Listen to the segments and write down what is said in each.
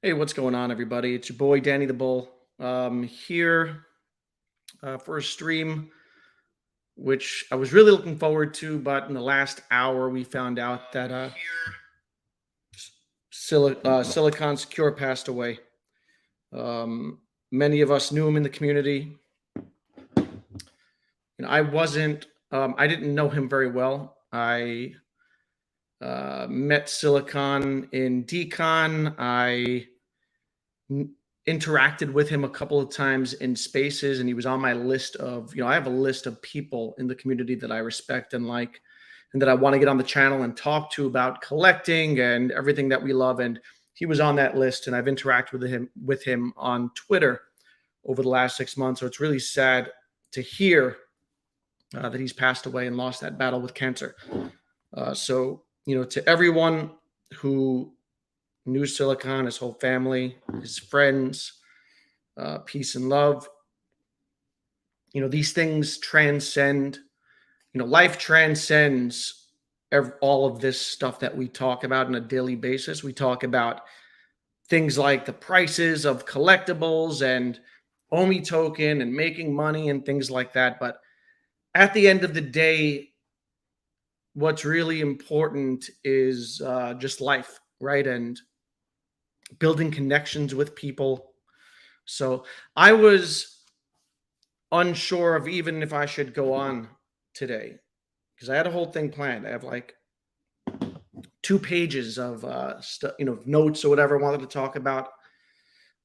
Hey, what's going on, everybody? It's your boy Danny the Bull here for a stream, which I was really looking forward to. But in the last hour, we found out that Silicon Secure passed away. Many of us knew him in the community. I didn't know him very well. I met Silicon in Decon. I interacted with him a couple of times in spaces, and he was on my list of, I have a list of people in the community that I respect and like, and that I want to get on the channel and talk to about collecting and everything that we love. And he was on that list, and I've interacted with him on Twitter over the last 6 months. So it's really sad to hear that he's passed away and lost that battle with cancer. To everyone who knew Silicon, his whole family, his friends, peace and love. These things transcend, life transcends all of this stuff that we talk about on a daily basis. We talk about things like the prices of collectibles and OMI token and making money and things like that. But at the end of the day, what's really important is just life, right? And building connections with people. So I was unsure of even if I should go on today because I had a whole thing planned. I have like 2 pages of notes or whatever I wanted to talk about.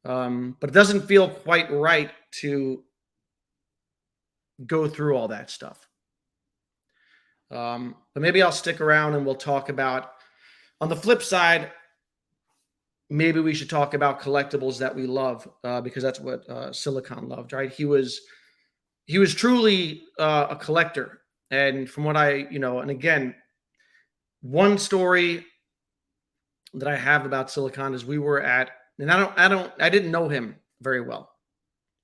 But it doesn't feel quite right to go through all that stuff. But maybe I'll stick around and we'll talk about, on the flip side, maybe we should talk about collectibles that we love, because that's what Silicon loved, right? He was truly a collector. And from what and again, one story that I have about Silicon is we were at, and I didn't know him very well.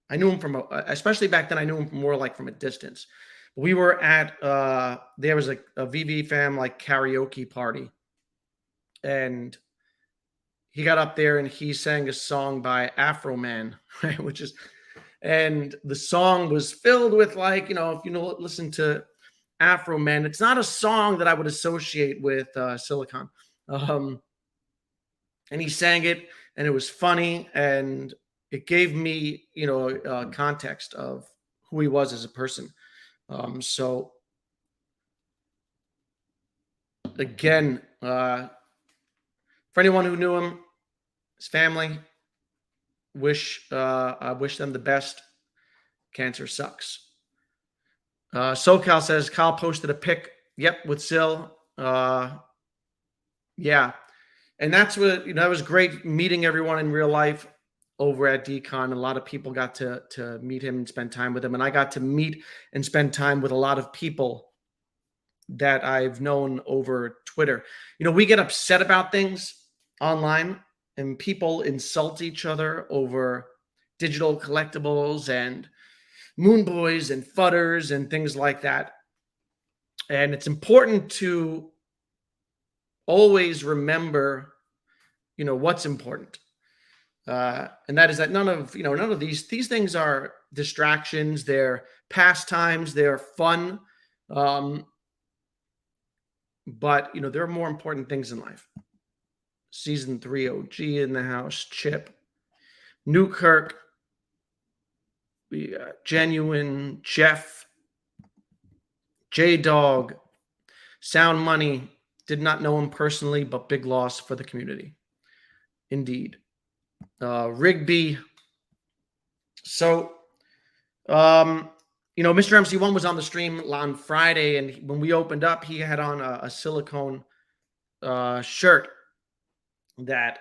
I knew him from, especially back then, I knew him more like from a distance. We were at, there was a Veve fam like karaoke party. And he got up there and he sang a song by Afro Man, right? And the song was filled with listen to Afro Man, it's not a song that I would associate with Silicon. And he sang it, and it was funny, and it gave me, context of who he was as a person. So again, for anyone who knew him, his family, I wish them the best. Cancer sucks. SoCal says Kyle posted a pic. Yep, with Sil. Yeah, and that's what that was great meeting everyone in real life over at Decon. A lot of people got to meet him and spend time with him, and I got to meet and spend time with a lot of people that I've known over Twitter. We get upset about things online, and people insult each other over digital collectibles and moon boys and fudders and things like that. And it's important to always remember, what's important. And that is that none of these things are distractions. They're pastimes. They're fun. But, there are more important things in life. Season 3 OG in the house. Chip. Newkirk. We got Genuine. Jeff. J-Dog. Sound Money. Did not know him personally, but big loss for the community. Indeed. Rigby. So, Mr. MC1 was on the stream on Friday, and when we opened up, he had on a silicone shirt that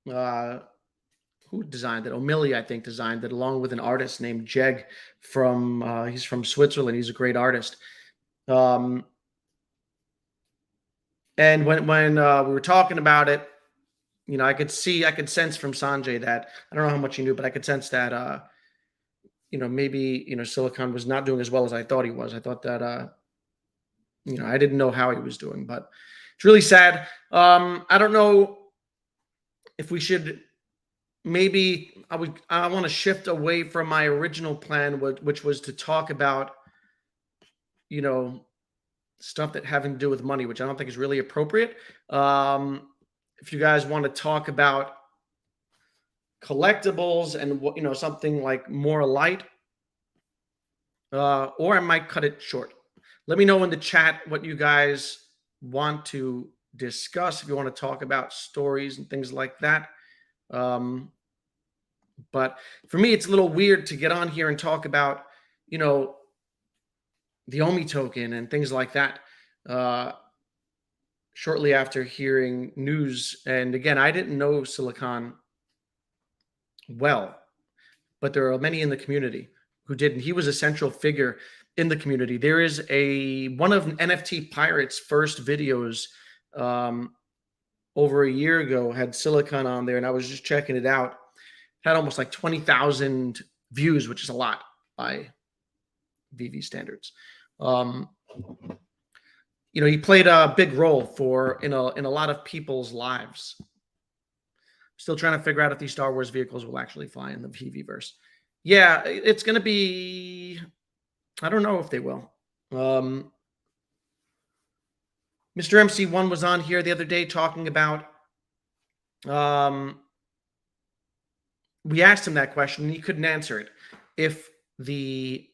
who designed it? O'Malley, I think, designed it, along with an artist named Jeg from he's from Switzerland. He's a great artist. And when we were talking about it, I could sense from Sanjay that, I don't know how much he knew, but I could sense that maybe Silicon was not doing as well as I thought he was. I thought that I didn't know how he was doing, but it's really sad. I don't know if we should maybe I want to shift away from my original plan, which was to talk about, you know, stuff that having to do with money, which I don't think is really appropriate. Um, if you guys want to talk about collectibles and what, something like more light, or I might cut it short. Let me know in the chat what you guys want to discuss. If you want to talk about stories and things like that. Um, but for me, it's a little weird to get on here and talk about, you know, the OMI token and things like that. Shortly after hearing news, and again, I didn't know Silicon well, but there are many in the community who did, and he was a central figure in the community. There is one of NFT Pirate's first videos, over a year ago, had Silicon on there, and I was just checking it out. Had almost like 20,000 views, which is a lot by Veve standards. He played a big role in a lot of people's lives. Still trying to figure out if these Star Wars vehicles will actually fly in the VeVeVerse. Yeah, it's going to be. I don't know if they will. Mr. MC1 was on here the other day talking about. We asked him that question, and he couldn't answer it. If the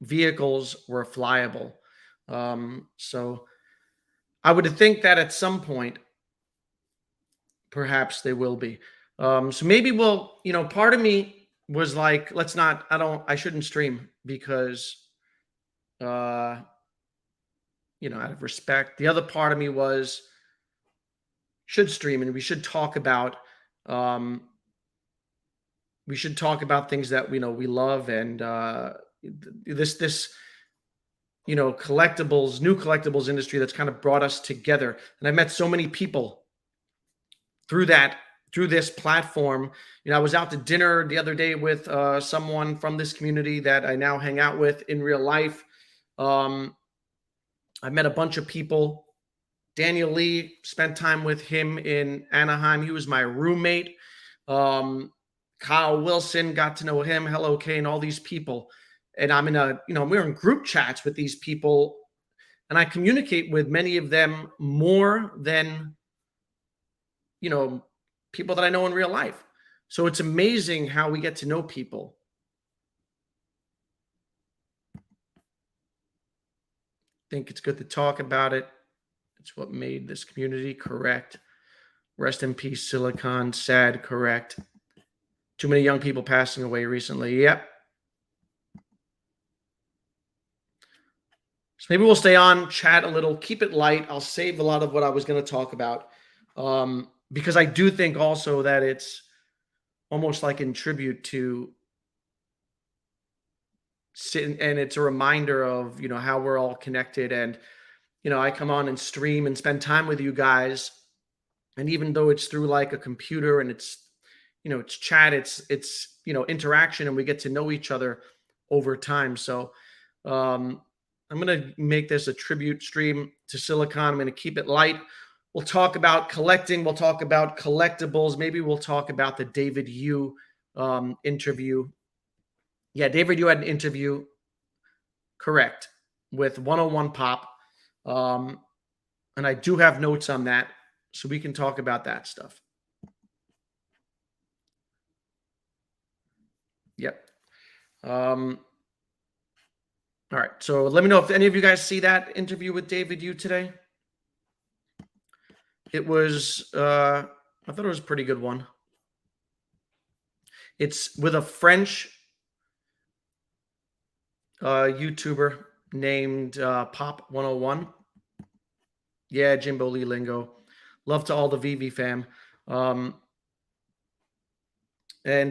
vehicles were flyable, so I would think that at some point, perhaps they will be. So maybe we'll. Part of me was like, let's not. I shouldn't stream because, out of respect. The other part of me was should stream, and we should talk about. We should talk about things that we love, and this collectibles, new collectibles industry that's kind of brought us together. And I've met so many people through this platform. I was out to dinner the other day with someone from this community that I now hang out with in real life. I met a bunch of people. Daniel Lee, spent time with him in Anaheim. He was my roommate. Kyle Wilson, got to know him. Hello, Kane, all these people. And I'm we're in group chats with these people, and I communicate with many of them more than, people that I know in real life. So it's amazing how we get to know people. I think it's good to talk about it. It's what made this community. Correct. Rest in peace, Silicon. Sad. Correct. Too many young people passing away recently. Yep. So maybe we'll stay on, chat a little, keep it light. I'll save a lot of what I was going to talk about, because I do think also that it's almost like in tribute to and it's a reminder of, how we're all connected. And, I come on and stream and spend time with you guys. And even though it's through like a computer and it's chat, it's interaction, and we get to know each other over time. So I'm going to make this a tribute stream to Silicon. I'm going to keep it light. We'll talk about collecting. We'll talk about collectibles. Maybe we'll talk about the David Yu interview. Yeah, David Yu had an interview, correct, with 101 Pop. And I do have notes on that, so we can talk about that stuff. Yep. All right. So let me know if any of you guys see that interview with David Yu today. It was, I thought it was a pretty good one. It's with a French YouTuber named Pop 101. Yeah, Jimbo Lee lingo. Love to all the Veve fam. And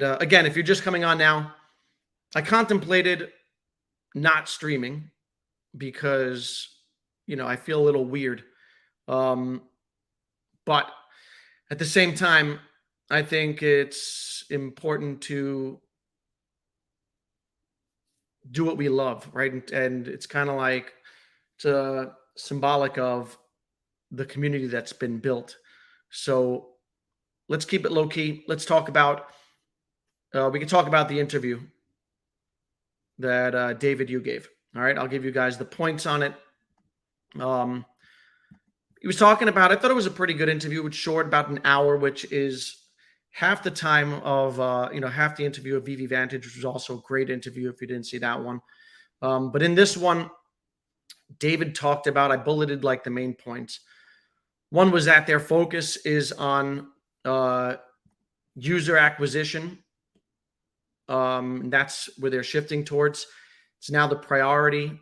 again, if you're just coming on now, I contemplated not streaming because, I feel a little weird. But at the same time, I think it's important to do what we love, right? And it's kind of like it's symbolic of the community that's been built. So let's keep it low key. Let's talk about. We can talk about the interview that David you gave. All right, I'll give you guys the points on it. He was talking about. I thought it was a pretty good interview. It's short, about an hour, which is half the time of half the interview of VeVeVantage, which was also a great interview if you didn't see that one. But in this one, David talked about. I bulleted like the main points. One was that their focus is on user acquisition. That's where they're shifting towards. It's now the priority.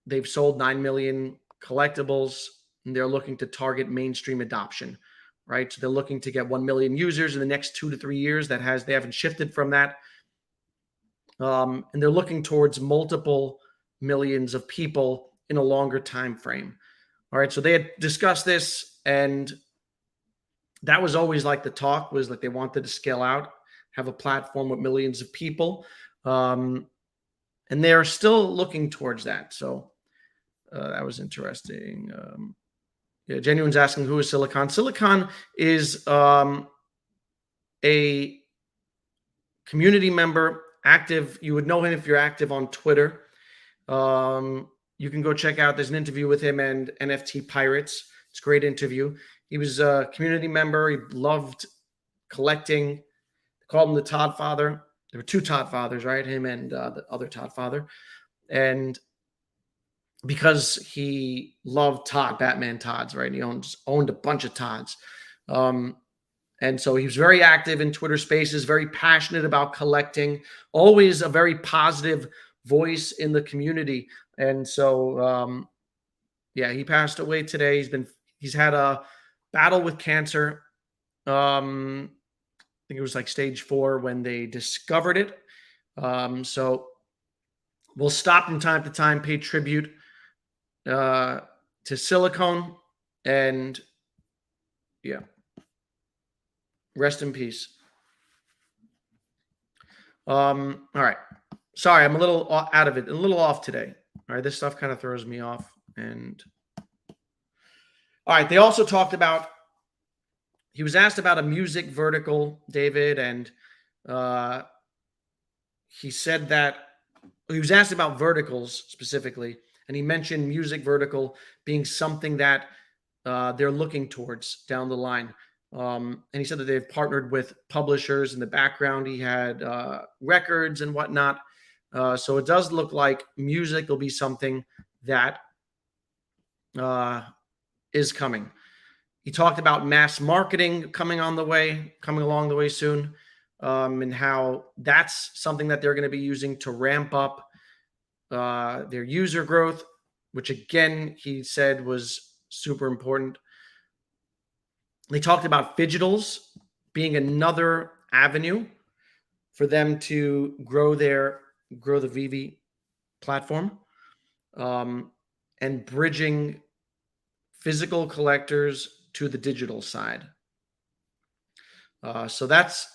They've sold 9 million collectibles, and they're looking to target mainstream adoption, right? So they're looking to get 1 million users in the next 2 to 3 years. They haven't shifted from that. And they're looking towards multiple millions of people in a longer time frame. All right. So they had discussed this, and that was always like the talk was like they wanted to scale out, have a platform with millions of people. And they're still looking towards that. So that was interesting. Yeah, Genuine's asking, who is Silicon? Silicon is a community member, active. You would know him if you're active on Twitter. You can go check out. There's an interview with him and NFT Pirates. It's a great interview. He was a community member. He loved collecting. They called him the Todd Father. There were two Todd Fathers, right? Him and the other Todd Father. And because he loved Batman Todds, right? He owned a bunch of Todds. And so he was very active in Twitter Spaces, very passionate about collecting, always a very positive voice in the community. And so, yeah, he passed away today. He's had a battle with cancer. I think it was like stage 4 when they discovered it. So we'll stop from time to time, pay tribute to Silicon, and yeah, rest in peace. All right. Sorry, I'm a little out of it, a little off today. All right, this stuff kind of throws me off. And all right, they also talked about, he was asked about a music vertical, David, and he said that he was asked about verticals specifically, and he mentioned music vertical being something that they're looking towards down the line. And he said that they've partnered with publishers in the background. He had records and whatnot. So it does look like music will be something that is coming. He talked about mass marketing coming along the way soon, and how that's something that they're going to be using to ramp up their user growth, which again, he said was super important. They talked about Fidgetals being another avenue for them to grow the Veve platform, and bridging physical collectors to the digital side. So that's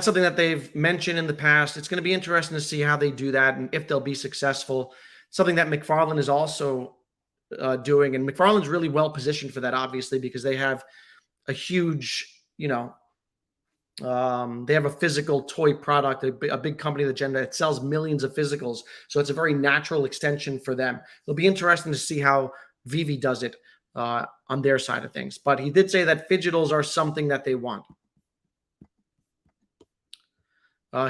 something that they've mentioned in the past. It's going to be interesting to see how they do that and if they'll be successful. Something that McFarlane is also doing, and McFarlane's really well positioned for that, obviously, because they have a huge, they have a physical toy product, a big company that sells millions of physicals. So it's a very natural extension for them. It'll be interesting to see how Veve does it on their side of things. But he did say that Fidgetals are something that they want.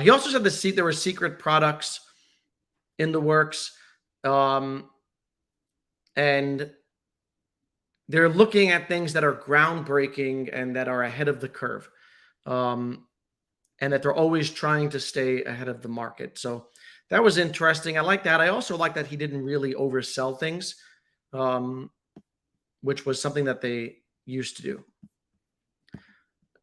He also said there were secret products in the works, and they're looking at things that are groundbreaking and that are ahead of the curve, and that they're always trying to stay ahead of the market. So that was interesting. I like that. I also like that he didn't really oversell things, which was something that they used to do.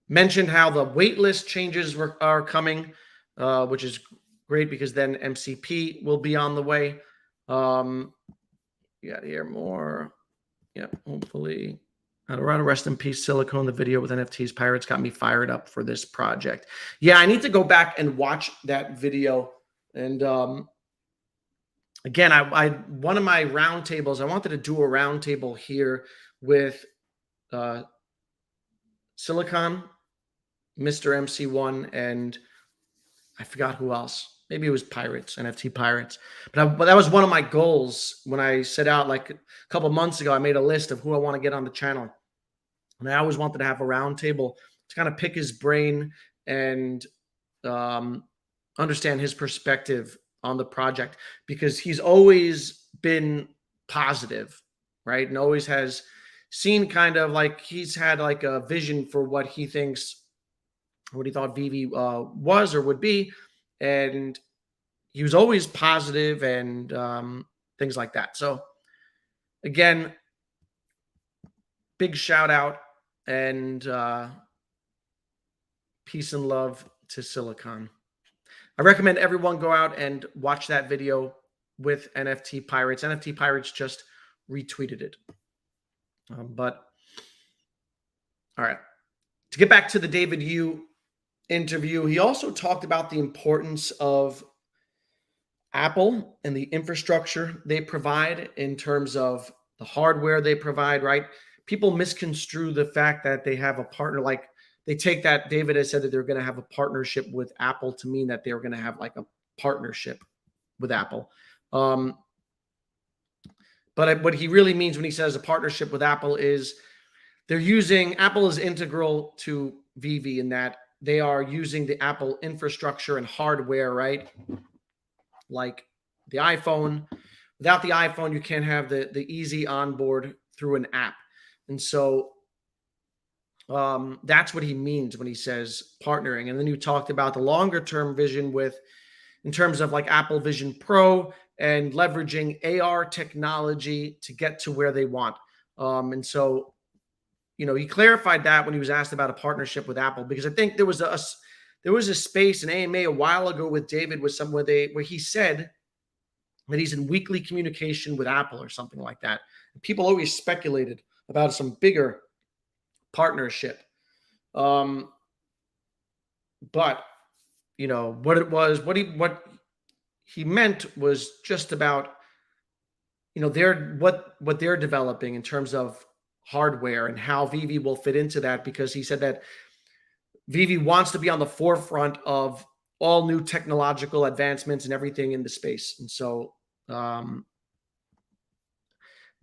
Mentioned how the waitlist changes are coming, which is great because then MCP will be on the way. You got here more. Yeah, hopefully. Around rest in peace, Silicon. The video with NFTs Pirates got me fired up for this project. Yeah, I need to go back and watch that video. And again, I one of my roundtables, I wanted to do a roundtable here with Silicon, Mr. MC1, and I forgot who else. Maybe it was Pirates, NFT Pirates. But that was one of my goals when I set out like a couple months ago. I made a list of who I want to get on the channel. And I always wanted to have a roundtable to kind of pick his brain and um, understand his perspective on the project, because he's always been positive, right? And always has seen kind of like he's had like a vision for what he thinks, what he thought Veve was or would be. And he was always positive and things like that. So again, big shout out and peace and love to Silicon. I recommend everyone go out and watch that video with NFT Pirates. NFT Pirates just retweeted it. But all right, to get back to the David Yu interview, he also talked about the importance of Apple and the infrastructure they provide in terms of the hardware they provide, right? People misconstrue the fact that they have a partner. Like they take that David has said that they're going to have a partnership with Apple to mean that they're going to have like a partnership with Apple. But what he really means when he says a partnership with Apple is they're using Apple is integral to Veve in that they are using the Apple infrastructure and hardware, right? Like the iPhone. Without the iPhone, you can't have the easy onboard through an app. And so that's what he means when he says partnering. And then you talked about the longer term vision in terms of like Apple Vision Pro and leveraging AR technology to get to where they want. And so, he clarified that when he was asked about a partnership with Apple, because I think there was a space in AMA a while ago with David where he said that he's in weekly communication with Apple or something like that. And people always speculated about some bigger partnership. But what he meant was just about, what they're developing in terms of hardware and how Veve will fit into that, because he said that Veve wants to be on the forefront of all new technological advancements and everything in the space. And so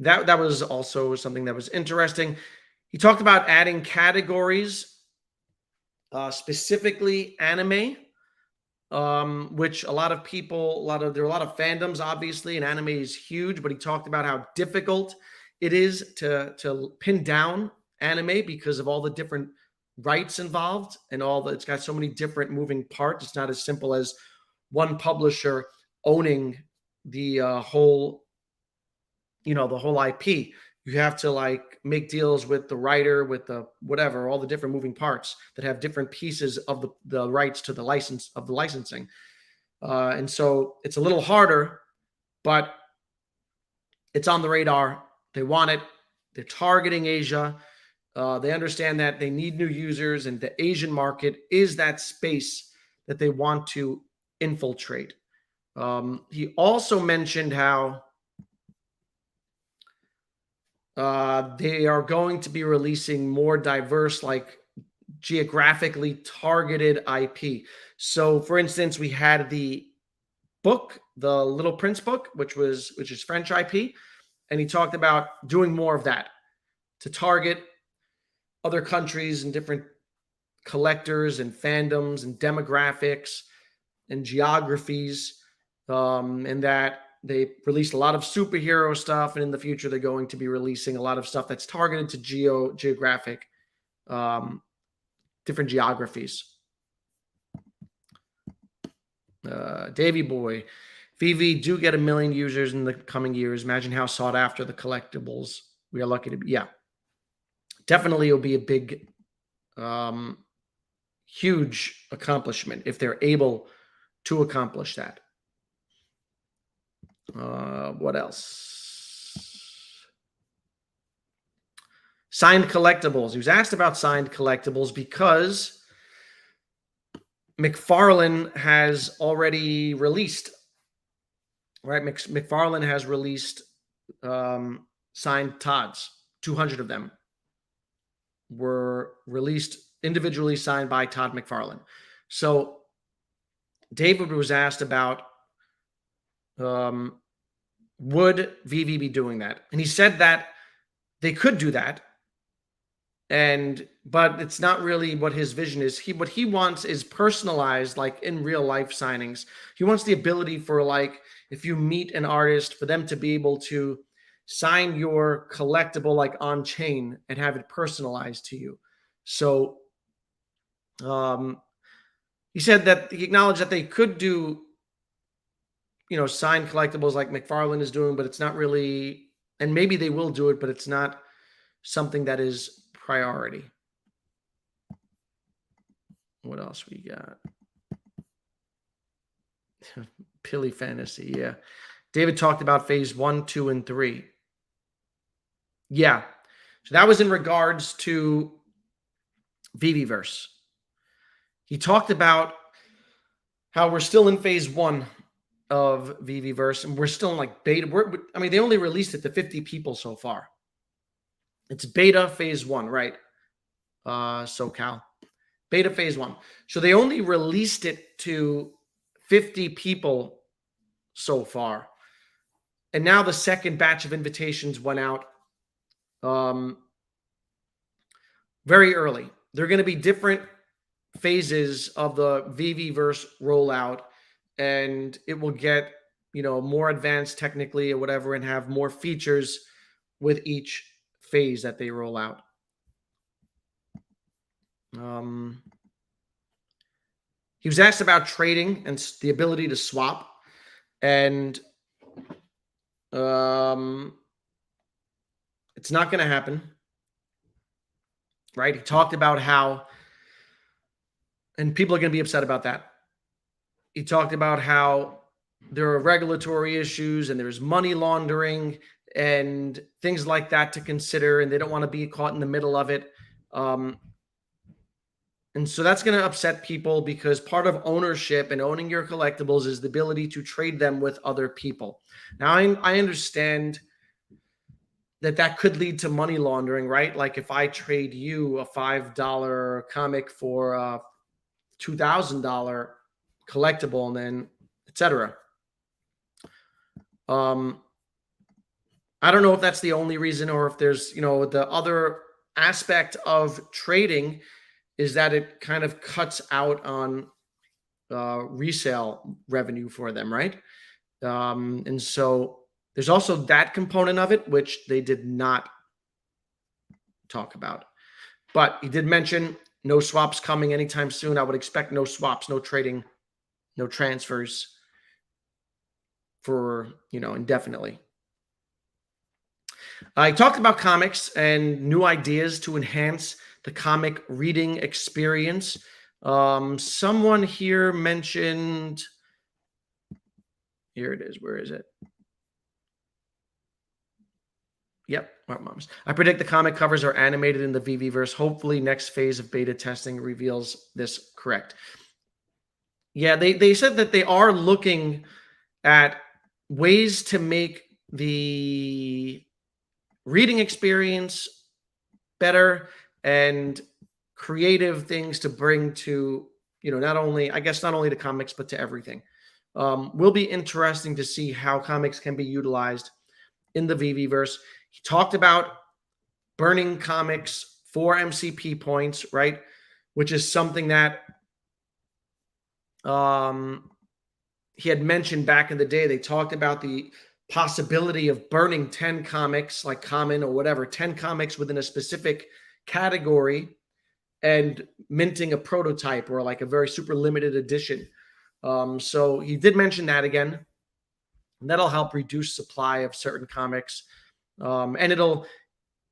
that was also something that was interesting. He talked about adding categories, specifically anime, which there are a lot of fandoms, obviously, and anime is huge, but he talked about how difficult it is to pin down anime because of all the different rights involved and it's got so many different moving parts. It's not as simple as one publisher owning the whole IP. You have to like make deals with the writer, with the whatever, all the different moving parts that have different pieces of the rights to the licensing. And so it's a little harder, but it's on the radar. They want it. They're targeting Asia. They understand that they need new users, and the Asian market is that space that they want to infiltrate. He also mentioned how they are going to be releasing more diverse, like geographically targeted IP. So, for instance, we had the book, the Little Prince book, which is French IP, and he talked about doing more of that to target other countries and different collectors and fandoms and demographics and geographies, and that they released a lot of superhero stuff, and in the future they're going to be releasing a lot of stuff that's targeted to geographic, different geographies. Davy Boy, Veve do get 1 million users in the coming years. Imagine how sought after the collectibles. We are lucky to be. Yeah, definitely it'll be a big, huge accomplishment if they're able to accomplish that. What else? Signed collectibles. He was asked about signed collectibles because McFarlane has already released, right? McFarlane has released signed Todds. 200 of them were released individually signed by Todd McFarlane. So David was asked about would Veve be doing that, and he said that they could do that, but it's not really what his vision is. What he wants is personalized, like in real life signings. He wants the ability for, like, if you meet an artist, for them to be able to sign your collectible like on chain and have it personalized to you. So he said that he acknowledged that they could do, signed collectibles like McFarlane is doing, but it's not really, and maybe they will do it, but it's not something that is priority. What else we got? Pilly Fantasy, yeah. David talked about phase 1, 2, and 3. Yeah. So that was in regards to VeVeVerse. He talked about how we're still in phase 1 of VeVeVerse, and we're still in like beta. They only released it to 50 people so far. It's beta phase 1, right? SoCal. Beta phase 1. So they only released it to 50 people so far. And now the second batch of invitations went out very early. They're going to be different phases of the VeVeVerse rollout, and it will get, more advanced technically or whatever, and have more features with each phase that they roll out. He was asked about trading and the ability to swap, and it's not going to happen, right? He talked about how, and people are going to be upset about that. He talked about how there are regulatory issues and there's money laundering and things like that to consider, and they don't want to be caught in the middle of it. And so that's going to upset people, because part of ownership and owning your collectibles is the ability to trade them with other people. Now, I understand that could lead to money laundering, right? Like if I trade you a $5 comic for a $2,000 collectible, and then etc. I don't know if that's the only reason, or if there's, the other aspect of trading is that it kind of cuts out on resale revenue for them, right? And so there's also that component of it, which they did not talk about. But he did mention no swaps coming anytime soon. I would expect no swaps, no trading, no transfers for, indefinitely. I talked about comics and new ideas to enhance the comic reading experience. Someone here mentioned, here it is. Where is it? Yep. Moms. I predict the comic covers are animated in the VeVeVerse. Hopefully next phase of beta testing reveals this correct. Yeah, they said that they are looking at ways to make the reading experience better and creative things to bring to, not only to comics, but to everything. Will be interesting to see how comics can be utilized in the VeVeVerse. He talked about burning comics for MCP points, right? Which is something that he had mentioned back in the day. They talked about the possibility of burning 10 comics, like common or whatever, 10 comics within a specific category, and minting a prototype or like a very super limited edition. So he did mention that again. And that'll help reduce supply of certain comics. And it'll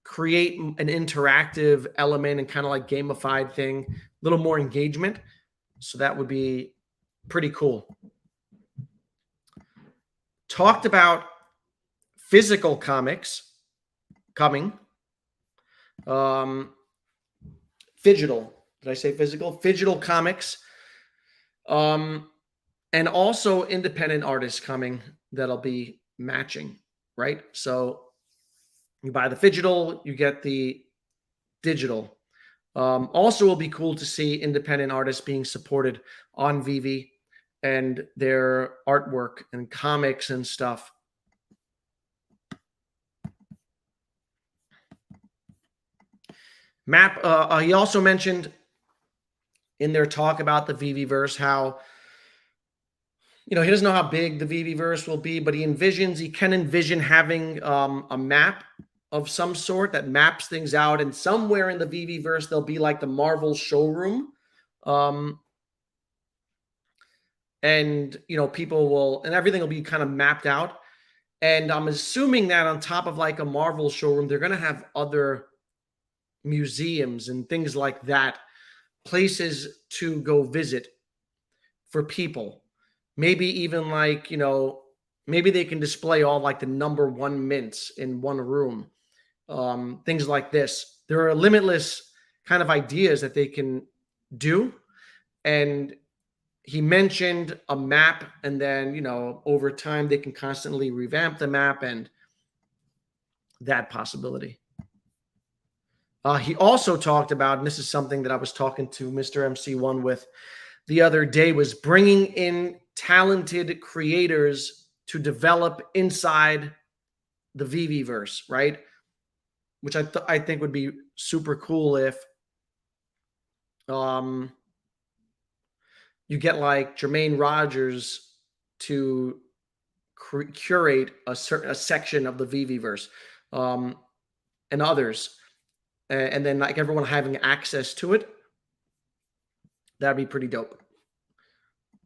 create an interactive element and kind of like gamified thing, a little more engagement. So that would be pretty cool. Talked about physical comics coming. Phygital. Did I say physical? Phygital comics. And also independent artists coming that'll be matching, right? So you buy the phygital, you get the digital. Also, will be cool to see independent artists being supported on Veve and their artwork and comics and stuff. He also mentioned in their talk about the VeVeVerse how, he doesn't know how big the VeVeVerse will be, but he can envision having a map of some sort that maps things out, and somewhere in the VeVeVerse there'll be like the Marvel showroom, and people will, and everything will be kind of mapped out. And I'm assuming that on top of like a Marvel showroom, they're going to have other museums and things like that, places to go visit for people. Maybe even like, maybe they can display all like the #1 mints in one room. Things like this. There are limitless kind of ideas that they can do. And he mentioned a map, and then, over time they can constantly revamp the map, and that possibility. He also talked about, and this is something that I was talking to Mr. MC1 with the other day, was bringing in talented creators to develop inside the VeVeVerse, right? Which I think would be super cool if you get like Jermaine Rogers to curate a section of the VeVeVerse, and others, and then like everyone having access to it. That'd be pretty dope.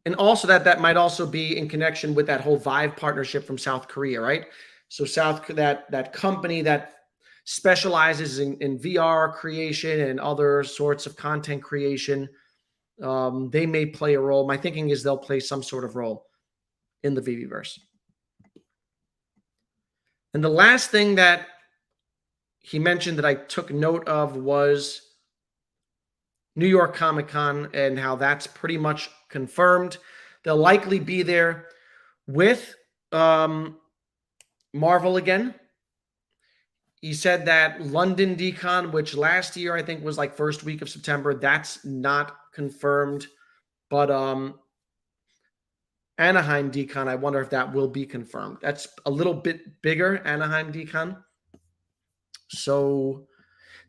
And also that might also be in connection with that whole Vive partnership from South Korea, right? So that company that specializes in VR creation and other sorts of content creation, they may play a role. My thinking is they'll play some sort of role in the VeVeVerse. And the last thing that he mentioned that I took note of was New York Comic Con, and how that's pretty much confirmed. They'll likely be there with Marvel again. He said that London DCon, which last year I think was like first week of September, that's not confirmed. But Anaheim DCon, I wonder if that will be confirmed. That's a little bit bigger, Anaheim DCon. So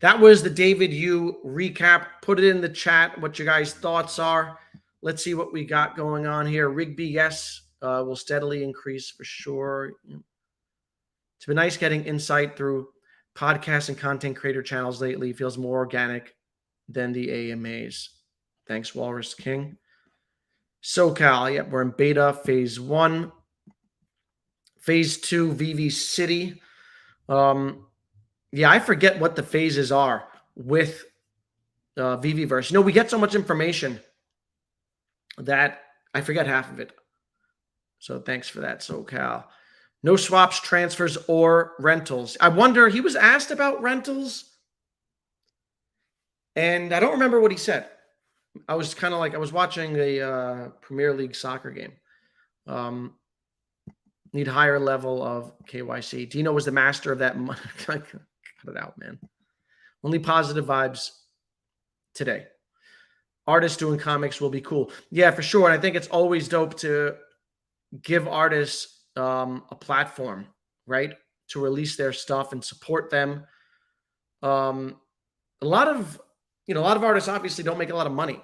that was the David Yu recap. Put it in the chat what your guys' thoughts are. Let's see what we got going on here. Rigby, yes, will steadily increase for sure. It's been nice getting insight through podcasts and content creator channels lately. It feels more organic than the AMAs. Thanks, Walrus King. SoCal, yep, we're in beta phase 1. Phase 2, Veve City. Yeah, I forget what the phases are with VeVeVerse. We get so much information that I forget half of it. So thanks for that, SoCal. No swaps, transfers, or rentals. I wonder, he was asked about rentals, and I don't remember what he said. I was kind of like, I was watching a Premier League soccer game. Need higher level of KYC. Dino was the master of that. Cut it out, man. Only positive vibes today. Artists doing comics will be cool. Yeah, for sure. And I think it's always dope to give artists a platform, right, to release their stuff and support them. A lot of artists obviously don't make a lot of money.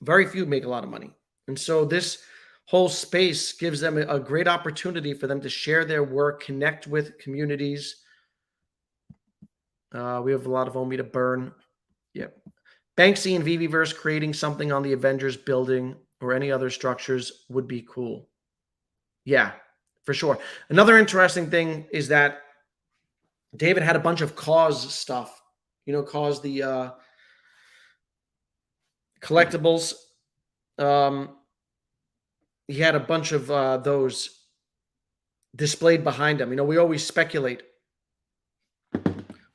Very few make a lot of money. And so this whole space gives them a great opportunity for them to share their work, connect with communities. We have a lot of OMI to burn. Yep. Banksy and VeVeVerse creating something on the Avengers building or any other structures would be cool. Yeah, for sure. Another interesting thing is that David had a bunch of cause stuff. Cause the collectibles. He had a bunch of those displayed behind him. We always speculate.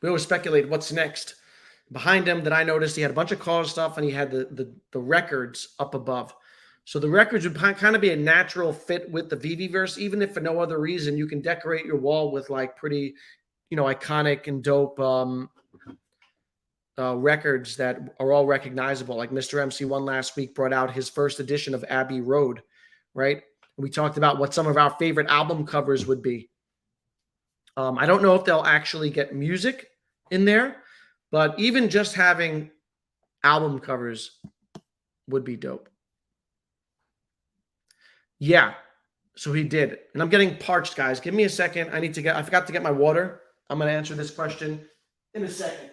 What's next. Behind him that I noticed, he had a bunch of cause stuff, and he had the records up above. So the records would kind of be a natural fit with the VeVeVerse, even if for no other reason. You can decorate your wall with like pretty, iconic and dope records that are all recognizable. Like Mr. MC1 last week brought out his first edition of Abbey Road, right? We talked about what some of our favorite album covers would be. I don't know if they'll actually get music in there, but even just having album covers would be dope. Yeah, so he did. And I'm getting parched, guys. Give me a second. I forgot to get my water. I'm going to answer this question in a second.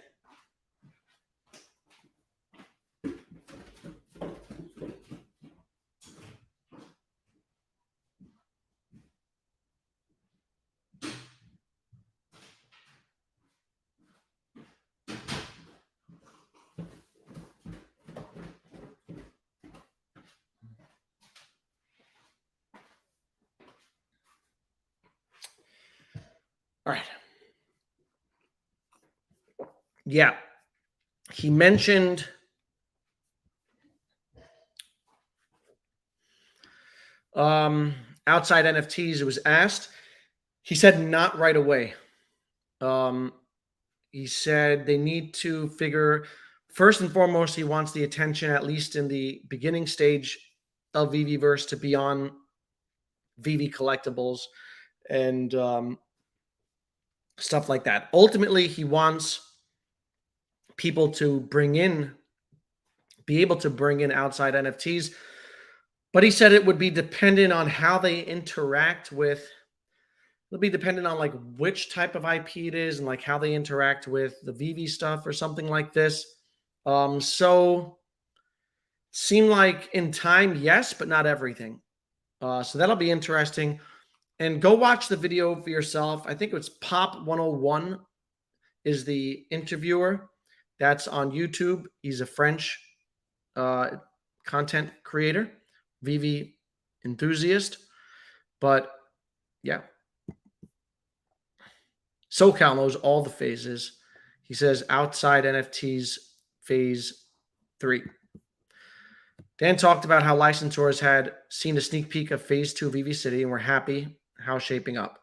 All right. Yeah. He mentioned outside NFTs. It was asked. He said not right away. He said they need to figure, first and foremost, he wants the attention, at least in the beginning stage of VeVeVerse, to be on Veve collectibles and stuff like that. Ultimately, he wants people to be able to bring in outside NFTs, but he said it would be dependent on how they interact with. It'll be dependent on like which type of IP it is and like how they interact with the Veve stuff or something like this. So seemed like in time, yes, but not everything. So that'll be interesting. And go watch the video for yourself. I think it was Pop 101 is the interviewer. That's on YouTube. He's a French content creator, Veve enthusiast. But yeah. SoCal knows all the phases. He says outside NFTs phase 3. Dan talked about how licensors had seen a sneak peek of phase 2 of Veve City and were happy how it's shaping up.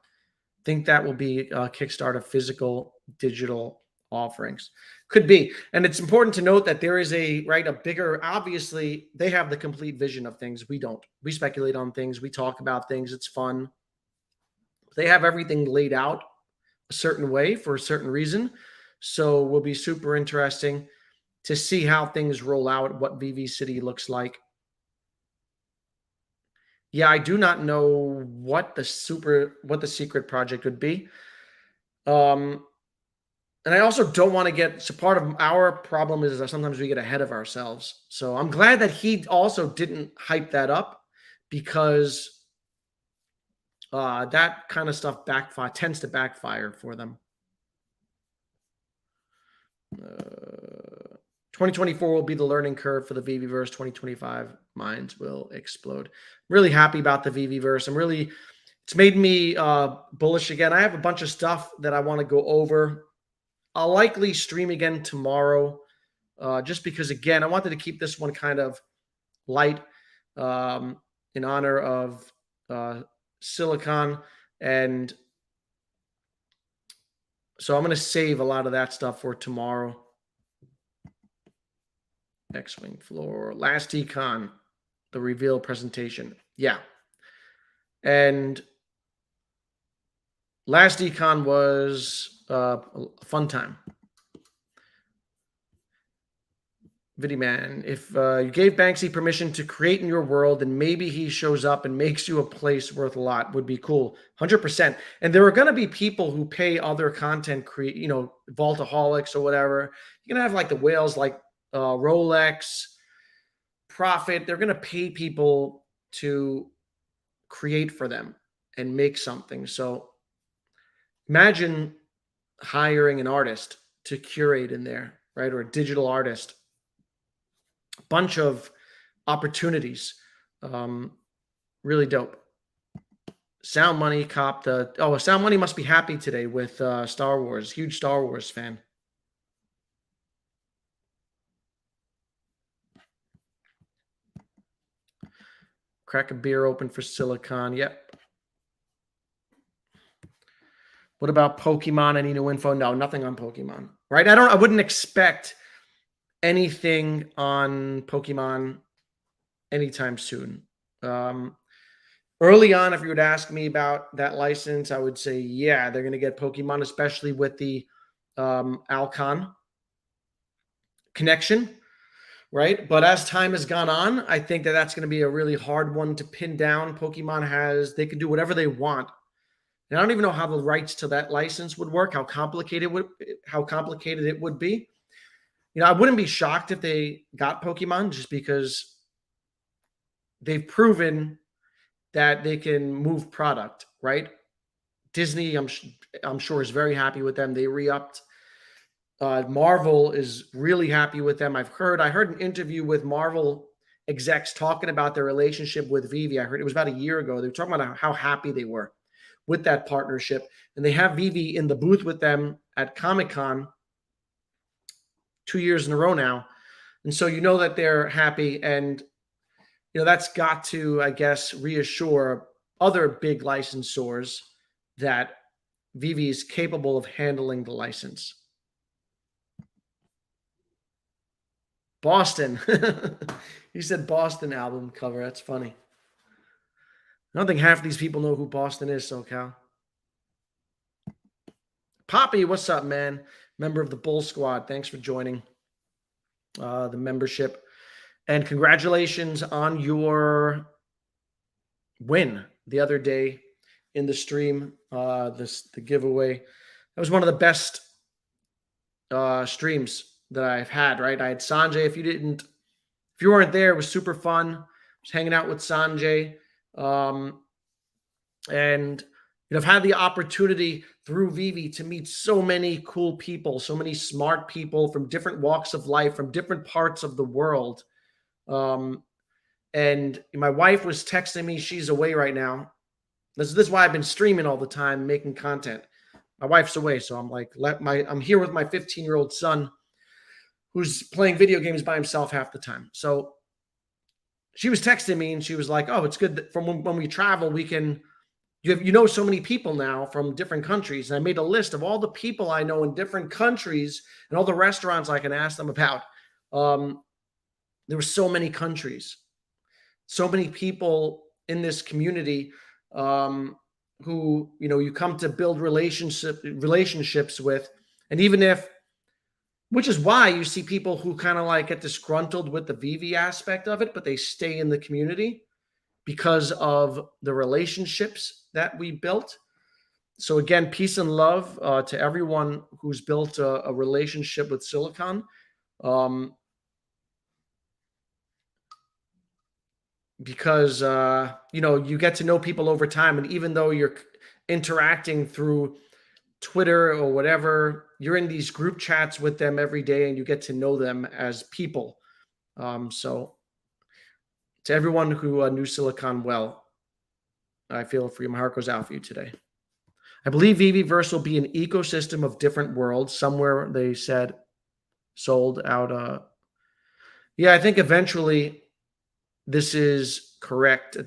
Think that will be a kickstart of physical digital offerings. Could be. And it's important to note that there is a bigger, obviously they have the complete vision of things. We don't. We speculate on things. We talk about things. It's fun. They have everything laid out a certain way for a certain reason. So will be super interesting to see how things roll out, what Veve City looks like. Yeah, I do not know what the secret project would be. And I also don't want to get, so part of our problem is that sometimes we get ahead of ourselves. So I'm glad that he also didn't hype that up, because that kind of stuff tends to backfire for them. 2024 will be the learning curve for the VeVeVerse. 2025, minds will explode. Really happy about the VeVeVerse. It's made me bullish again. I have a bunch of stuff that I want to go over. I'll likely stream again tomorrow, just because, again, I wanted to keep this one kind of light in honor of Silicon. And so I'm going to save a lot of that stuff for tomorrow. X-Wing floor. Last econ, the reveal presentation. Yeah. And last econ was a fun time. Vidiman, if you gave Banksy permission to create in your world, and maybe he shows up and makes you a place worth a lot, would be cool. 100%. And there are going to be people who pay other content Vaultaholics or whatever. You're going to have like the whales like Rolex, Profit. They're going to pay people to create for them and make something. So imagine hiring an artist to curate in there, right? Or a digital artist. Bunch of opportunities. Really dope. Sound Money copped Sound Money must be happy today with Star Wars. Huge Star Wars fan. Crack a beer open for Silicon. Yep. What about Pokemon? Any new info? No, nothing on Pokemon. Right? I wouldn't expect anything on Pokemon anytime soon. Early on, if you would ask me about that license, I would say, yeah, they're going to get Pokemon, especially with the Alcon connection, right? But as time has gone on, I think that that's going to be a really hard one to pin down. Pokemon they can do whatever they want. And I don't even know how the rights to that license would work, how complicated it would be. I wouldn't be shocked if they got Pokemon just because they've proven that they can move product, right? Disney, I'm sure, is very happy with them. They re-upped. Marvel is really happy with them. I heard an interview with Marvel execs talking about their relationship with Veve. I heard it was about a year ago. They were talking about how happy they were with that partnership. And they have Veve in the booth with them at Comic-Con 2 years in a row now. And so you know that they're happy. And that's got to, I guess, reassure other big licensors that Veve is capable of handling the license. Boston. He said Boston album cover. That's funny. I don't think half these people know who Boston is, SoCal. Poppy, what's up, man? Member of the Bull Squad. Thanks for joining the membership. And congratulations on your win the other day in the stream, the giveaway. That was one of the best streams that I've had, right? I had Sanjay. If you weren't there, it was super fun. I was hanging out with Sanjay. And I've had the opportunity through Veve to meet so many cool people, so many smart people from different walks of life, from different parts of the world. And my wife was texting me. She's away right now. This is why I've been streaming all the time, making content. My wife's away, so I'm like, I'm here with my 15-year-old son, who's playing video games by himself half the time. So she was texting me, and she was like, "Oh, it's good that from when we travel, we can." You know so many people now from different countries. And I made a list of all the people I know in different countries and all the restaurants I can ask them about. There were so many countries, so many people in this community who, you come to build relationships with. And which is why you see people who kind of like get disgruntled with the Veve aspect of it, but they stay in the community because of the relationships that we built. So again, peace and love to everyone who's built a relationship with Silicon. Because, you get to know people over time. And even though you're interacting through Twitter or whatever, you're in these group chats with them every day and you get to know them as people. So to everyone who knew Silicon well, I feel for you. My heart goes out for you today. I believe VeVeVerse will be an ecosystem of different worlds. Somewhere they said sold out. Yeah, I think eventually this is correct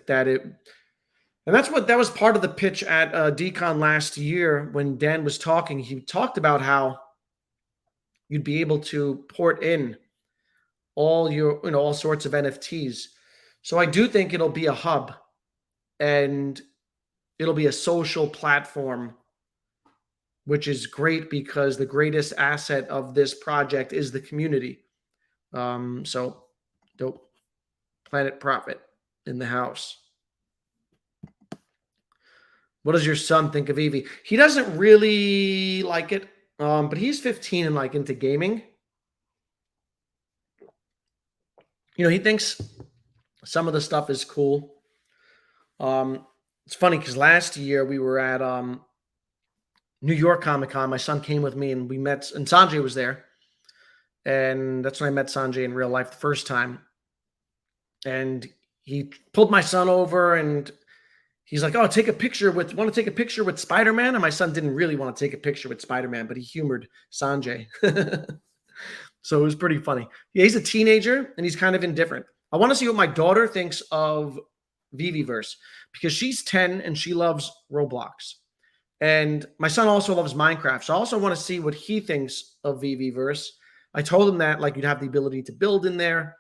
and that was part of the pitch at Decon last year when Dan was talking. He talked about how you'd be able to port in all sorts of NFTs. So I do think it'll be a hub and it'll be a social platform, which is great because the greatest asset of this project is the community. So dope. Planet Profit in the house. What does your son think of Veve? He doesn't really like it, but he's 15 and like into gaming. He thinks some of the stuff is cool. It's funny because last year we were at New York Comic-Con. My son came with me and we met, and Sanjay was there. And that's when I met Sanjay in real life the first time. And he pulled my son over and he's like, "Oh, want to take a picture with Spider-Man?" And my son didn't really want to take a picture with Spider-Man, but he humored Sanjay. So it was pretty funny. Yeah, he's a teenager and he's kind of indifferent. I want to see what my daughter thinks of VeVeVerse because she's 10 and she loves Roblox. And my son also loves Minecraft. So I also want to see what he thinks of VeVeVerse. I told him that like you'd have the ability to build in there.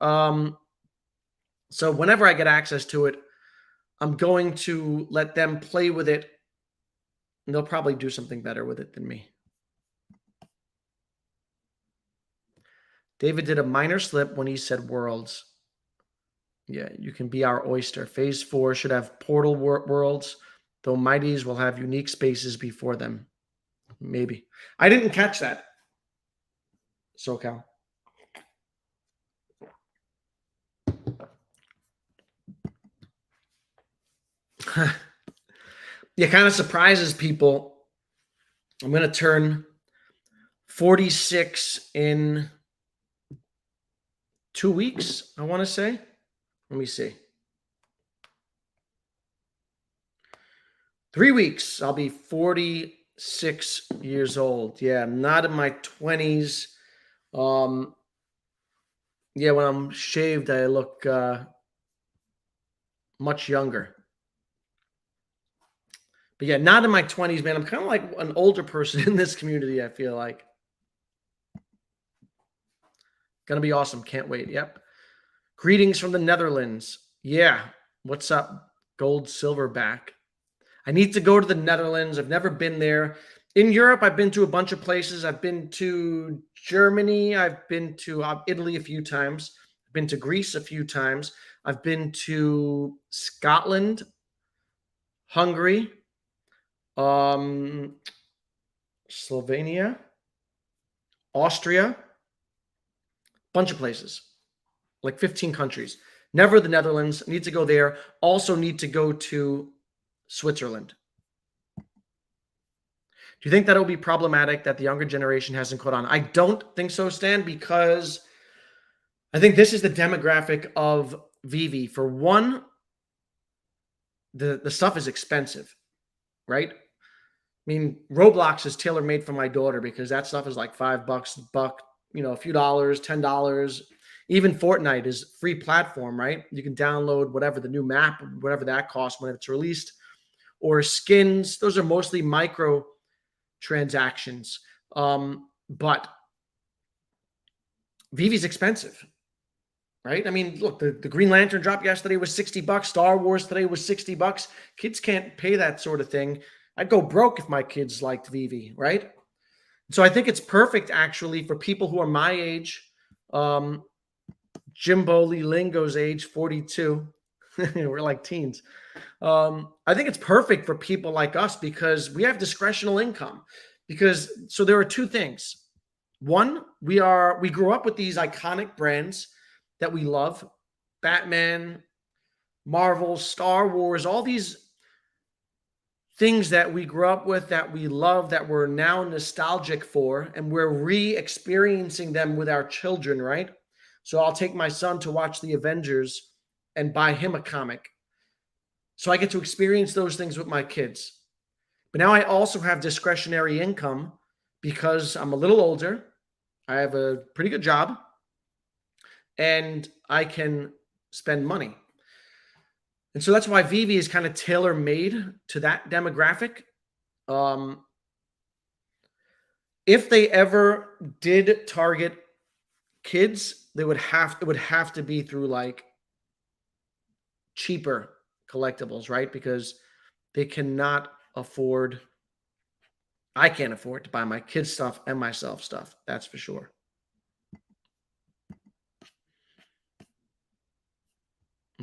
So whenever I get access to it, I'm going to let them play with it, and they'll probably do something better with it than me. David did a minor slip when he said worlds. Yeah, you can be our oyster. Phase 4 should have portal worlds, though Mighties will have unique spaces before them. Maybe. I didn't catch that. SoCal. It kind of surprises people. I'm going to turn 46 in 2 weeks, I want to say. Let me see. 3 weeks, I'll be 46 years old. Yeah, I'm not in my 20s. Yeah, when I'm shaved, I look much younger. But yeah, not in my 20s, man. I'm kind of like an older person in this community, I feel like. Gonna be awesome. Can't wait. Yep. Greetings from the Netherlands. Yeah. What's up, Gold Silverback? I need to go to the Netherlands. I've never been there. In Europe, I've been to a bunch of places. I've been to Germany. I've been to Italy a few times. I've been to Greece a few times. I've been to Scotland, Hungary, Slovenia, Austria, bunch of places, like 15 countries. Never the Netherlands. Need to go there. Also need to go to Switzerland. Do you think that it'll be problematic that the younger generation hasn't caught on? I don't think so, Stan, because I think this is the demographic of Veve. For one, the stuff is expensive, right? I mean, Roblox is tailor-made for my daughter because that stuff is like $5, buck, a few dollars, $10. Even Fortnite is free platform, right? You can download whatever the new map, whatever that costs when it's released, or skins. Those are mostly micro transactions. But Veve's expensive, right? I mean, look, the Green Lantern drop yesterday was $60. Star Wars today was $60. Kids can't pay that sort of thing. I'd go broke if my kids liked Veve, right? So I think it's perfect, actually, for people who are my age. Jimbo Lee Lingo's age, 42. We're like teens. I think it's perfect for people like us because we have discretional income. So there are two things. One, we grew up with these iconic brands that we love: Batman, Marvel, Star Wars, all these things that we grew up with, that we love, that we're now nostalgic for, and we're re-experiencing them with our children, right? So I'll take my son to watch the Avengers and buy him a comic. So I get to experience those things with my kids. But now I also have discretionary income because I'm a little older. I have a pretty good job and I can spend money. And so that's why Veve is kind of tailor-made to that demographic. If they ever did target kids, it would have to be through like cheaper collectibles, right? Because they cannot afford, I can't afford to buy my kids stuff and myself stuff. That's for sure.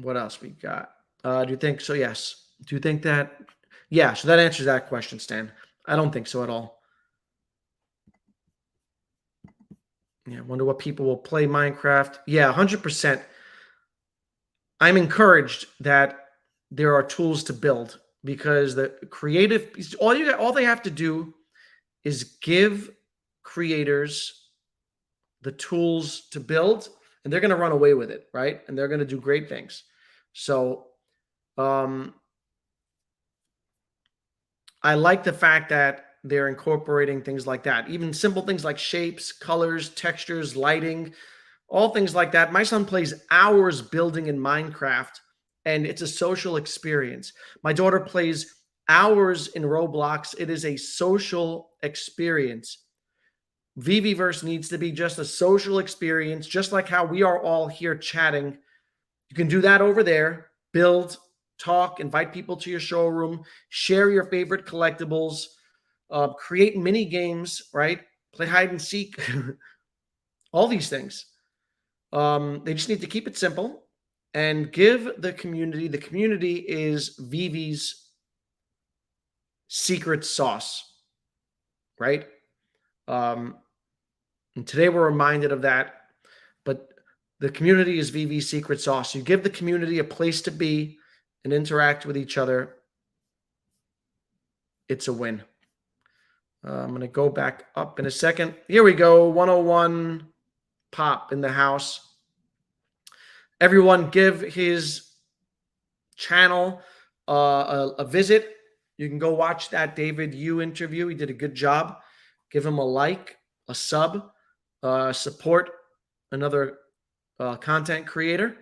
What else we got? Do you think so? Yes. Do you think that? Yeah. So that answers that question, Stan. I don't think so at all. Yeah. Wonder what people will play Minecraft. Yeah, 100%. I'm encouraged that there are tools to build because the creative, all they have to do is give creators the tools to build, and they're going to run away with it, right? And they're going to do great things. So I like the fact that they're incorporating things like that, even simple things like shapes, colors, textures, lighting, all things like that. My son plays hours building in Minecraft, and it's a social experience. My daughter plays hours in Roblox. It is a social experience. VeVeVerse needs to be just a social experience, just like how we are all here chatting. You can do that over there. Build, talk, invite people to your showroom, share your favorite collectibles, create mini games, right? Play hide and seek, all these things. They just need to keep it simple and give the community. The community is Veve's secret sauce, right? And today we're reminded of that. But the community is Veve's secret sauce. You give the community a place to be and interact with each other. It's a win. I'm going to go back up in a second. Here we go. 101 Pop in the house. Everyone give his channel a visit. You can go watch that David Yu interview. He did a good job. Give him a like, a sub, support another content creator,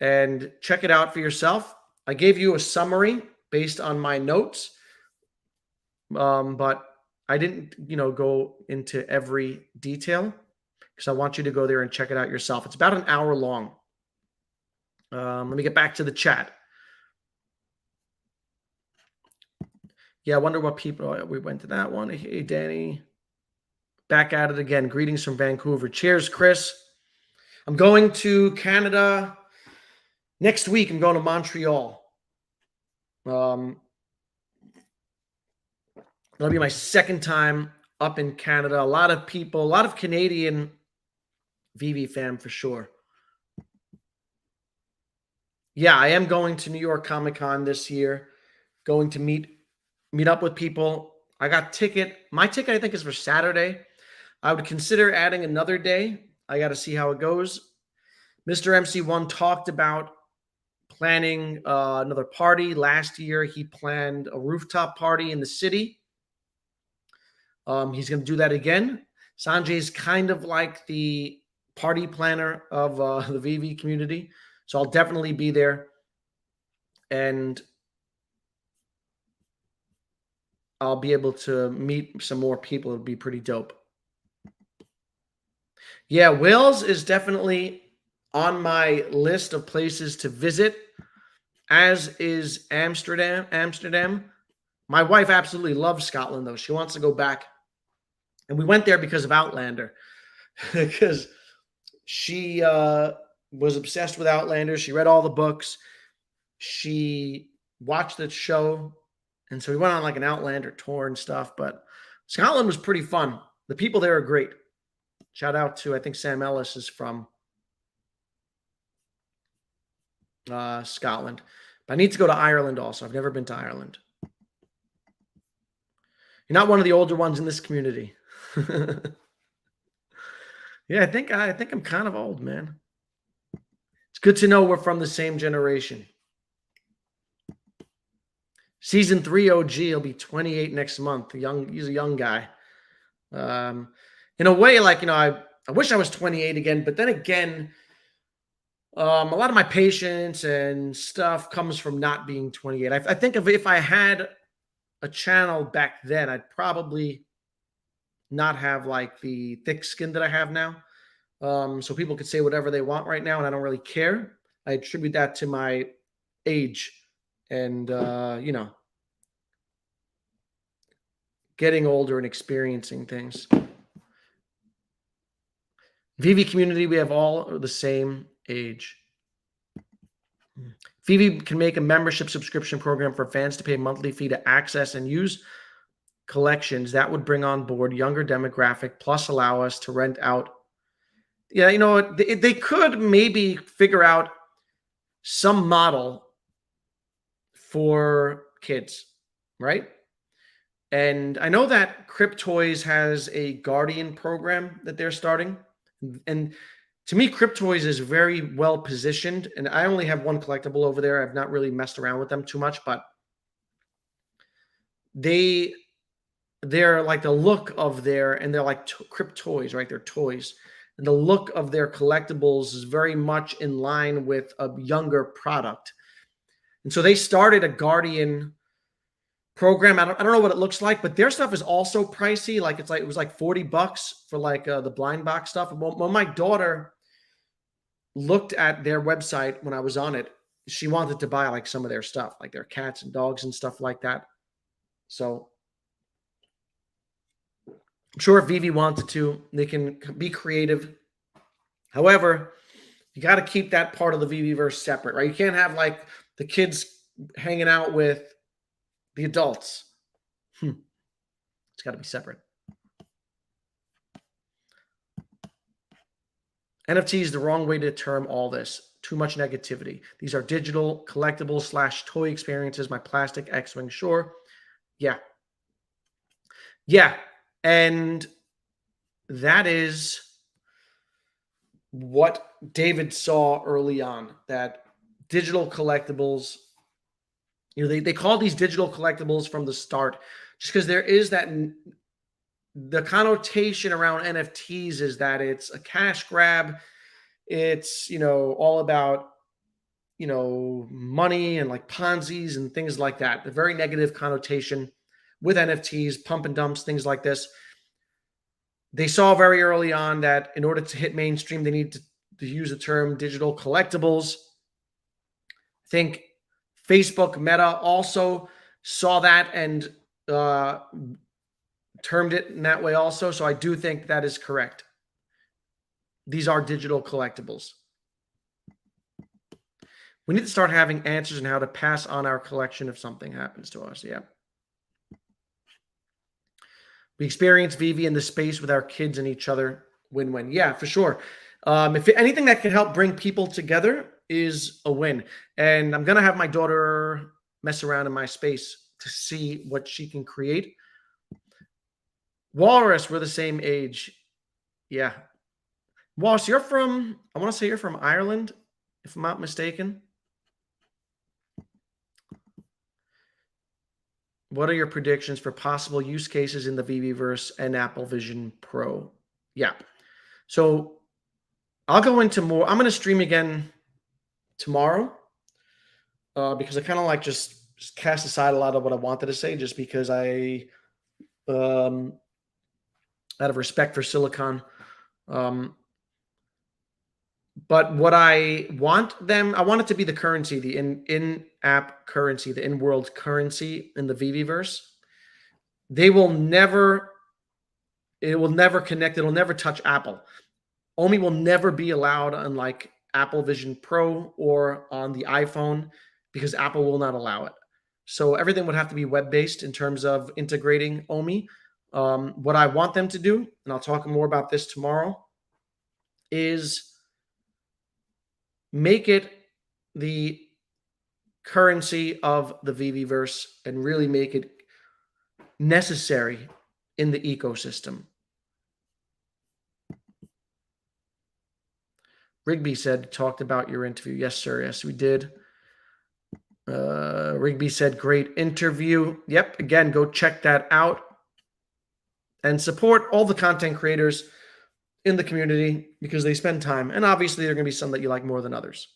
and check it out for yourself. I gave you a summary based on my notes, but I didn't, go into every detail because I want you to go there and check it out yourself. It's about an hour long. Let me get back to the chat. Yeah, I wonder what people, we went to that one. Hey, Danny. Back at it again. Greetings from Vancouver. Cheers, Chris. I'm going to Canada next week. I'm going to Montreal. That'll be my second time up in Canada. A lot of people, a lot of Canadian Veve fam for sure. Yeah, I am going to New York Comic Con this year. Going to meet up with people. I got ticket. My ticket, I think, is for Saturday. I would consider adding another day. I got to see how it goes. Mr. MC1 talked about planning another party. Last year, he planned a rooftop party in the city. He's going to do that again. Sanjay's kind of like the party planner of the Veve community. So I'll definitely be there. And I'll be able to meet some more people. It'll be pretty dope. Yeah, Wales is definitely on my list of places to visit, as is Amsterdam. My wife absolutely loves Scotland, though. She wants to go back. And we went there because of Outlander, because she was obsessed with Outlander. She read all the books. She watched the show. And so we went on like an Outlander tour and stuff. But Scotland was pretty fun. The people there are great. Shout out to, I think Sam Ellis is from Scotland. But I need to go to Ireland also. I've never been to Ireland. You're not one of the older ones in this community. Yeah, I think I'm kind of old, man. It's good to know we're from the same generation. Season 3 OG will be 28 next month. He's a young guy. In a way, like, I wish I was 28 again, but then again, a lot of my patience and stuff comes from not being 28. I think if I had a channel back then, I'd probably not have like the thick skin that I have now. So people could say whatever they want right now, and I don't really care. I attribute that to my age and, getting older and experiencing things. Veve community, we have all the same age. Veve can make a membership subscription program for fans to pay a monthly fee to access and use collections. That would bring on board younger demographic, plus allow us to rent out. Yeah, they could maybe figure out some model for kids, right? And I know that Crypt Toys has a Guardian program that they're starting. And to me, Crypt Toys is very well positioned. And I only have one collectible over there. I've not really messed around with them too much, but they're like the look of and they're like Crypt Toys, right? They're toys. And the look of their collectibles is very much in line with a younger product. And so they started a Guardian program. I don't know what it looks like, but their stuff is also pricey. Like it was like $40 for like the blind box stuff. When my daughter looked at their website when I was on it, she wanted to buy like some of their stuff, like their cats and dogs and stuff like that. So I'm sure if Veve wanted to, they can be creative. However, you got to keep that part of the VeVeVerse separate, right? You can't have like the kids hanging out with the adults. It's got to be separate. NFT is the wrong way to term all this. Too much negativity. These are digital collectibles / toy experiences. My plastic X-Wing, sure. Yeah. Yeah. And that is what David saw early on, that digital collectibles, they call these digital collectibles from the start, just because there is that, the connotation around NFTs is that it's a cash grab. It's, all about, money and like Ponzi's and things like that. The very negative connotation with NFTs, pump and dumps, things like this. They saw very early on that in order to hit mainstream, they need to use the term digital collectibles. I think Facebook Meta also saw that and termed it in that way also. So I do think that is correct. These are digital collectibles. We need to start having answers on how to pass on our collection if something happens to us. Yeah. We experience Veve in the space with our kids and each other. Win-win. Yeah, for sure. If anything that can help bring people together is a win. And I'm going to have my daughter mess around in my space to see what she can create. Walrus, we're the same age. Yeah. Walrus, I want to say you're from Ireland, if I'm not mistaken. What are your predictions for possible use cases in the VeVeVerse and Apple Vision Pro? Yeah. So I'll go into more. I'm going to stream again tomorrow because I kind of like just cast aside a lot of what I wanted to say just because out of respect for Silicon. But what I want it to be the currency, the in-app currency, the in-world currency in the VeVeVerse. It will never connect. It'll never touch Apple. OMI will never be allowed on like Apple Vision Pro or on the iPhone because Apple will not allow it. So everything would have to be web-based in terms of integrating OMI. What I want them to do, and I'll talk more about this tomorrow, is make it the currency of the VeVeVerse and really make it necessary in the ecosystem. Rigby talked about your interview. Yes, sir. Yes, we did. Rigby said, great interview. Yep. Again, go check that out and support all the content creators in the community because they spend time. And obviously, there are going to be some that you like more than others.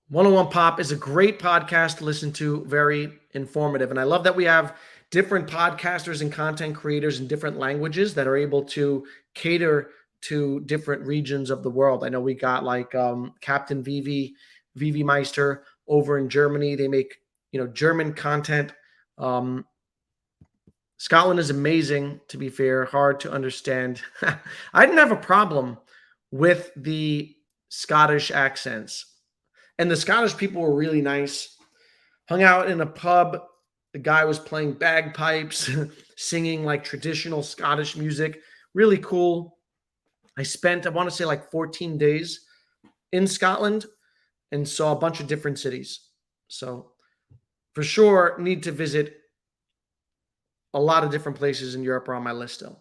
One-on-One Pop is a great podcast to listen to, very informative. And I love that we have different podcasters and content creators in different languages that are able to cater to different regions of the world. I know we got like Captain Veve, VeveMeister over in Germany. They make, German content. Scotland is amazing, to be fair, hard to understand. I didn't have a problem with the Scottish accents. And the Scottish people were really nice. Hung out in a pub. The guy was playing bagpipes, singing like traditional Scottish music. Really cool. I spent, I want to say like 14 days in Scotland and saw a bunch of different cities. So for sure, need to visit a lot of different places in Europe are on my list still.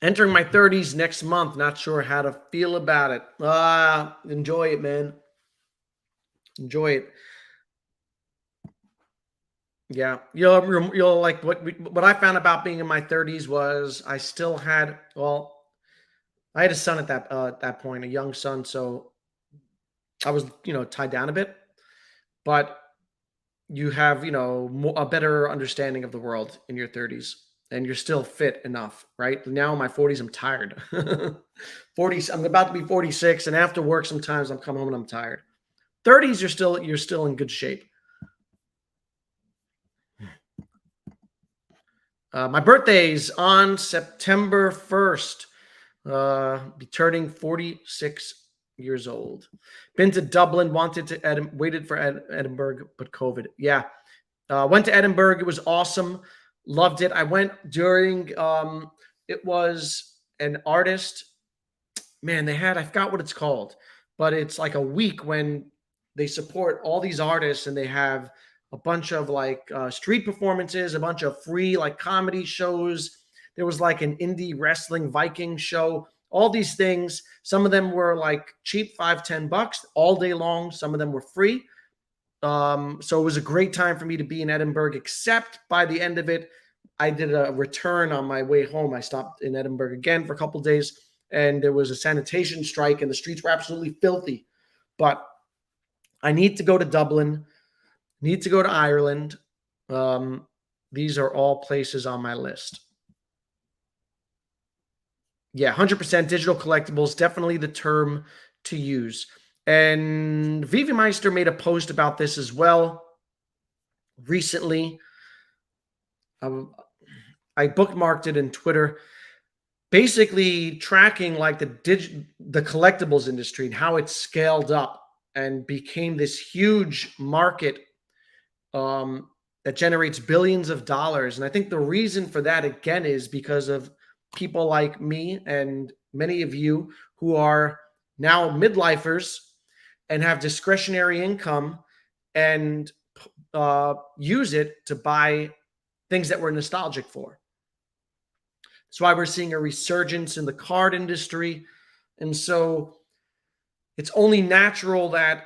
Entering my 30s next month. Not sure how to feel about it. Enjoy it, man. Enjoy it. Yeah. You'll like what I found about being in my 30s was I still had, I had a son at that point, a young son, so I was, tied down a bit. But you have, a better understanding of the world in your 30s, and you're still fit enough, right? Now in my 40s, I'm tired. 40s, I'm about to be 46, and after work, sometimes I'm coming home and I'm tired. 30s, you're still in good shape. My birthday's on September 1st. Be turning 46 years old. Been to Dublin, waited for Edinburgh, but COVID. Yeah. Went to Edinburgh. It was awesome. Loved it. I went during, it was an artist. Man, I forgot what it's called, but it's like a week when they support all these artists and they have a bunch of like street performances, a bunch of free like comedy shows. There was like an indie wrestling Viking show, all these things. Some of them were like cheap, $5-10 all day long. Some of them were free. So it was a great time for me to be in Edinburgh, except by the end of it, I did a return on my way home. I stopped in Edinburgh again for a couple of days, and there was a sanitation strike, and the streets were absolutely filthy. But I need to go to Dublin, need to go to Ireland. These are all places on my list. Yeah, 100% digital collectibles, definitely the term to use. And VeveMeister made a post about this as well recently. I bookmarked it in Twitter, basically tracking like the collectibles industry and how it scaled up and became this huge market that generates billions of dollars. And I think the reason for that again is because of people like me and many of you who are now midlifers and have discretionary income and use it to buy things that we're nostalgic for. That's why we're seeing a resurgence in the card industry. And so it's only natural that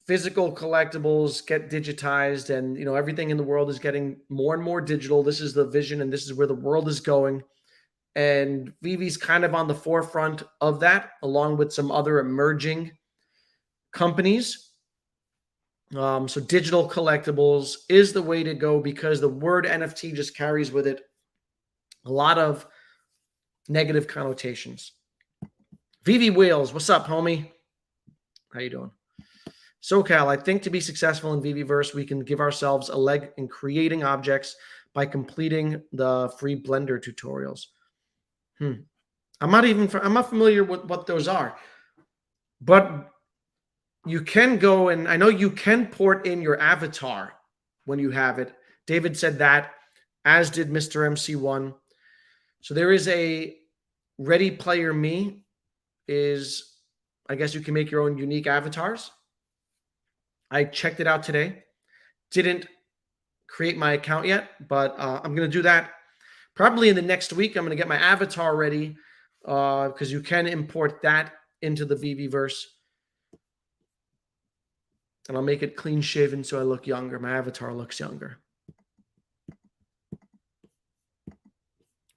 physical collectibles get digitized, and everything in the world is getting more and more digital. This is the vision and this is where the world is going. And Veve's kind of on the forefront of that, along with some other emerging companies. So digital collectibles is the way to go because the word NFT just carries with it a lot of negative connotations. Veve Wheels, what's up, homie? How you doing? SoCal, I think to be successful in VeVeVerse, we can give ourselves a leg in creating objects by completing the free Blender tutorials. I'm not familiar with what those are, but you can go, and I know you can port in your avatar when you have it. David said that, as did Mr. MC1. So there is a Ready Player Me is, I guess you can make your own unique avatars. I checked it out today. Didn't create my account yet, but I'm going to do that probably in the next week. I'm going to get my avatar ready because you can import that into the VeVeVerse. And I'll make it clean shaven so I look younger. My avatar looks younger.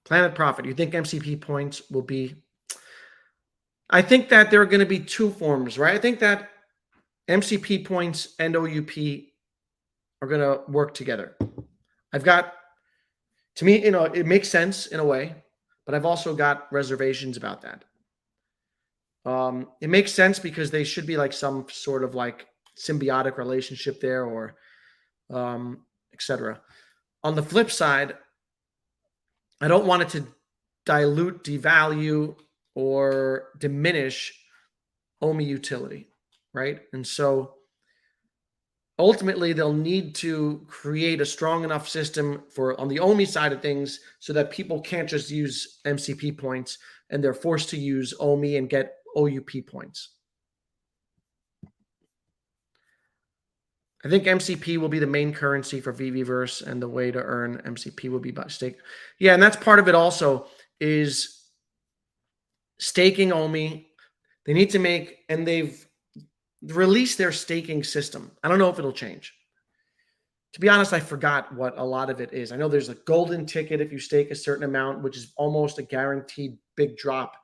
Planet Profit, you think MCP points will be? I think that there are going to be two forms, right? I think that MCP points and OUP are going to work together. To me, it makes sense in a way, but I've also got reservations about that. It makes sense because they should be like some sort of like symbiotic relationship there, or etc. On the flip side, I don't want it to dilute, devalue, or diminish OMI utility, right? And so ultimately, they'll need to create a strong enough system on the OMI side of things so that people can't just use MCP points and they're forced to use OMI and get OUP points. I think MCP will be the main currency for VeVeVerse, and the way to earn MCP will be by stake. Yeah, and that's part of it also is staking OMI. They need to make, and they've released their staking system. I don't know if it'll change. To be honest, I forgot what a lot of it is. I know there's a golden ticket if you stake a certain amount, which is almost a guaranteed big drop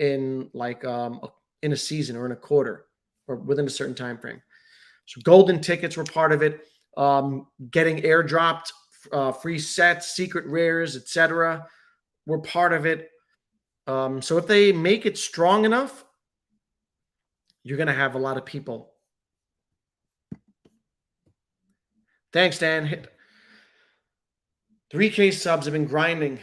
in like in a season or in a quarter or within a certain time frame. So golden tickets were part of it. Getting airdropped free sets, secret rares, etc. were part of it. So if they make it strong enough, you're going to have a lot of people. Thanks, Dan. Hit 3K subs. Have been grinding.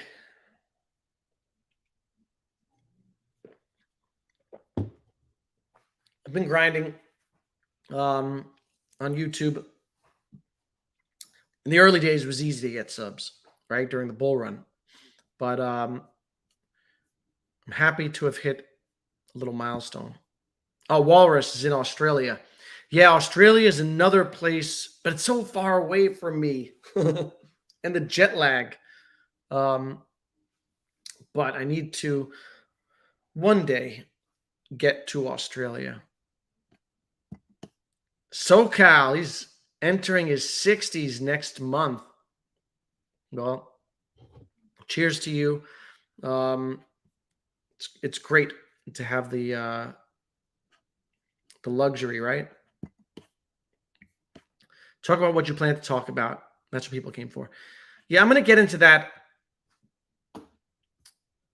I've been grinding on YouTube. In the early days, it was easy to get subs, right, during the bull run. But I'm happy to have hit a little milestone. Oh, Walrus is in Australia. Yeah, Australia is another place, but it's so far away from me. And the jet lag. But I need to one day get to Australia. SoCal, he's entering his 60s next month. Well, cheers to you. It's great to have the luxury, right? Talk about what you plan to talk about. That's what people came for. Yeah, I'm going to get into that.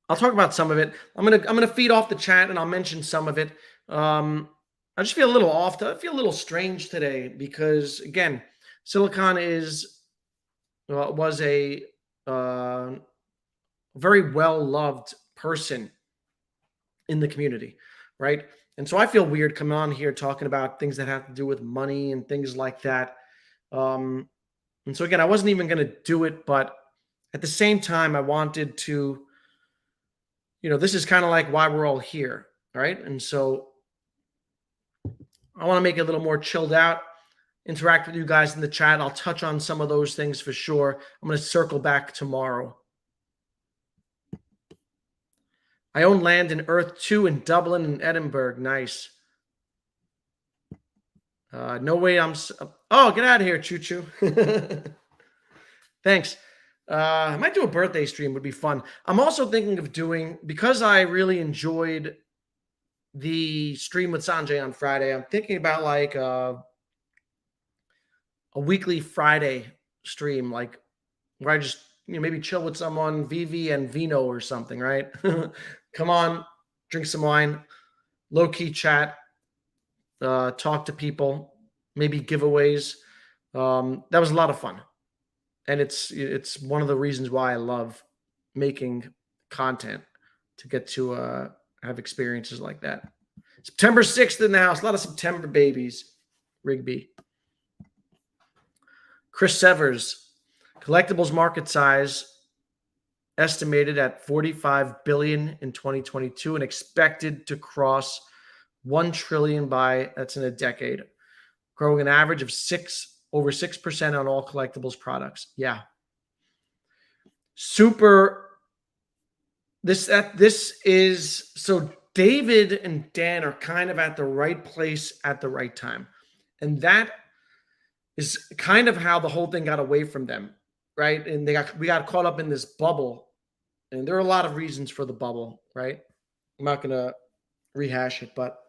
I'll talk about some of it. I'm gonna feed off the chat and I'll mention some of it. I just feel a little off. I feel a little strange today because again, Silicon was a very well loved person in the community, right? And so I feel weird coming on here talking about things that have to do with money and things like that. And so again, I wasn't even going to do it, but at the same time, I wanted to, this is kind of like why we're all here, right? And so I want to make it a little more chilled out, interact with you guys in the chat. I'll touch on some of those things for sure. I'm going to circle back tomorrow. I own land in Earth 2 in Dublin and Edinburgh. Nice. No way oh, get out of here, Choo Choo. Thanks. I might do a birthday stream. Would be fun. I'm also thinking of doing, because I really enjoyed the stream with Sanjay on Friday, I'm thinking about like a weekly Friday stream, like where I just maybe chill with someone, Veve and Vino or something, right? Come on, drink some wine, low-key chat, talk to people, maybe giveaways. That was a lot of fun. And it's one of the reasons why I love making content, to get to have experiences like that. September 6th in the house. A lot of September babies. Rigby. Chris Severs. Collectibles market size estimated at $45 billion in 2022 and expected to cross $1 trillion that's in a decade, growing an average of over 6% on all collectibles products. Yeah. Super. This is so David and Dan are kind of at the right place at the right time. And that is kind of how the whole thing got away from them, right? And we got caught up in this bubble. And there are a lot of reasons for the bubble, right? I'm not going to rehash it, but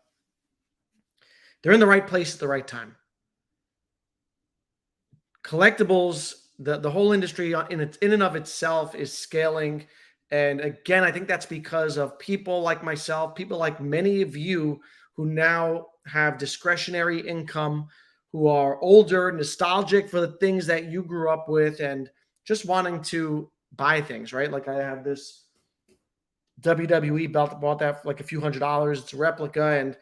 they're in the right place at the right time. Collectibles, the whole industry in and of itself is scaling. And again, I think that's because of people like myself, people like many of you who now have discretionary income, who are older, nostalgic for the things that you grew up with, and just wanting to buy things, right? Like I have this WWE belt, bought that for like a few $100s. It's a replica, and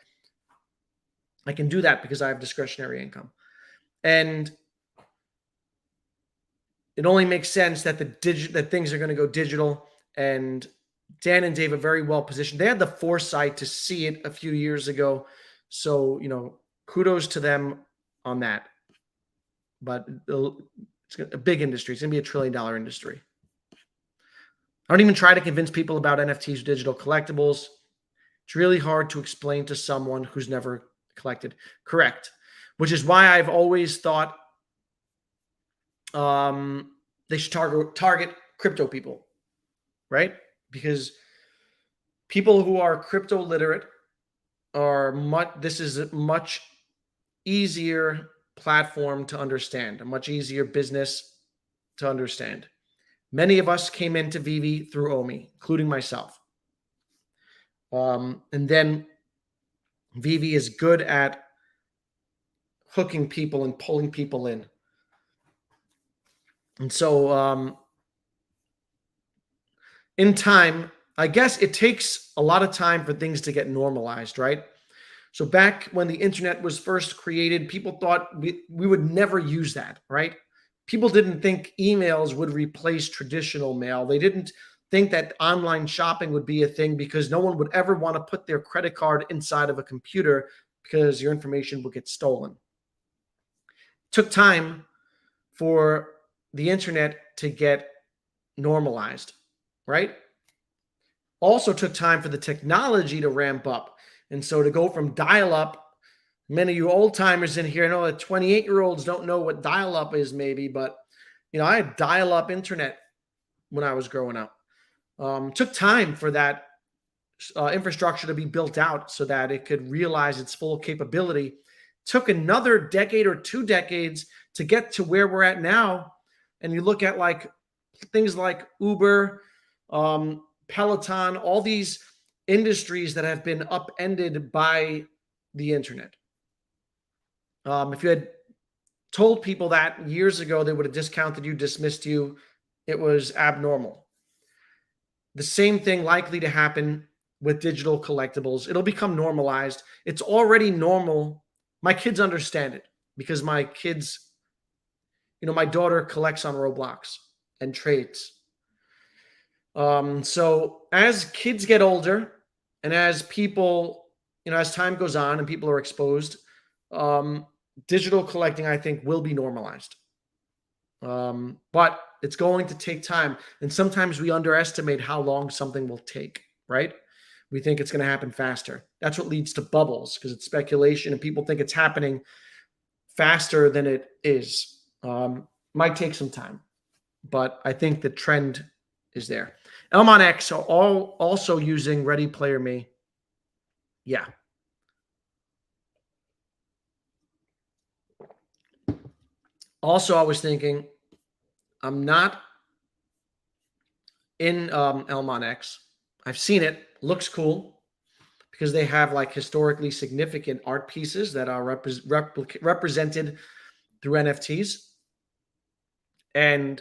I can do that because I have discretionary income. And it only makes sense that that things are going to go digital. And Dan and Dave are very well positioned. They had the foresight to see it a few years ago. So, kudos to them on that. But it's a big industry. It's going to be a $1 trillion industry. I don't even try to convince people about NFTs or digital collectibles. It's really hard to explain to someone who's never collected. Correct. Which is why I've always thought they should target crypto people, right? Because People who are crypto literate this is a much easier platform to understand, a much easier business to understand. Many of us came into Veve through OMI, including myself. And then Veve is good at hooking people and pulling people in. And so in time, I guess it takes a lot of time for things to get normalized, right? So back when the internet was first created, people thought we would never use that, right? People didn't think emails would replace traditional mail. They didn't think that online shopping would be a thing because no one would ever want to put their credit card inside of a computer because your information would get stolen. It took time for the internet to get normalized, right? Also took time for the technology to ramp up. And so to go from dial-up, many of you old timers in here, I know that 28-year-olds don't know what dial-up is maybe, but I had dial-up internet when I was growing up. Took time for that infrastructure to be built out so that it could realize its full capability. Took another decade or 2 decades to get to where we're at now. And you look at like things like Uber, Peloton, all these industries that have been upended by the internet. If you had told people that years ago, they would have discounted you, dismissed you. It was abnormal. The same thing likely to happen with digital collectibles. It'll become normalized. It's already normal. My kids understand it because my kids, my daughter collects on Roblox and trades. So as kids get older and as people, as time goes on and people are exposed, digital collecting, I think, will be normalized. But it's going to take time. And sometimes we underestimate how long something will take, right? We think it's going to happen faster. That's what leads to bubbles because it's speculation and people think it's happening faster than it is. Might take some time, but I think the trend is there. Elm on X are all also using Ready Player Me. Yeah. Also, I was thinking, I'm not in Elm on X. I've seen it. Looks cool because they have like historically significant art pieces that are represented through NFTs. And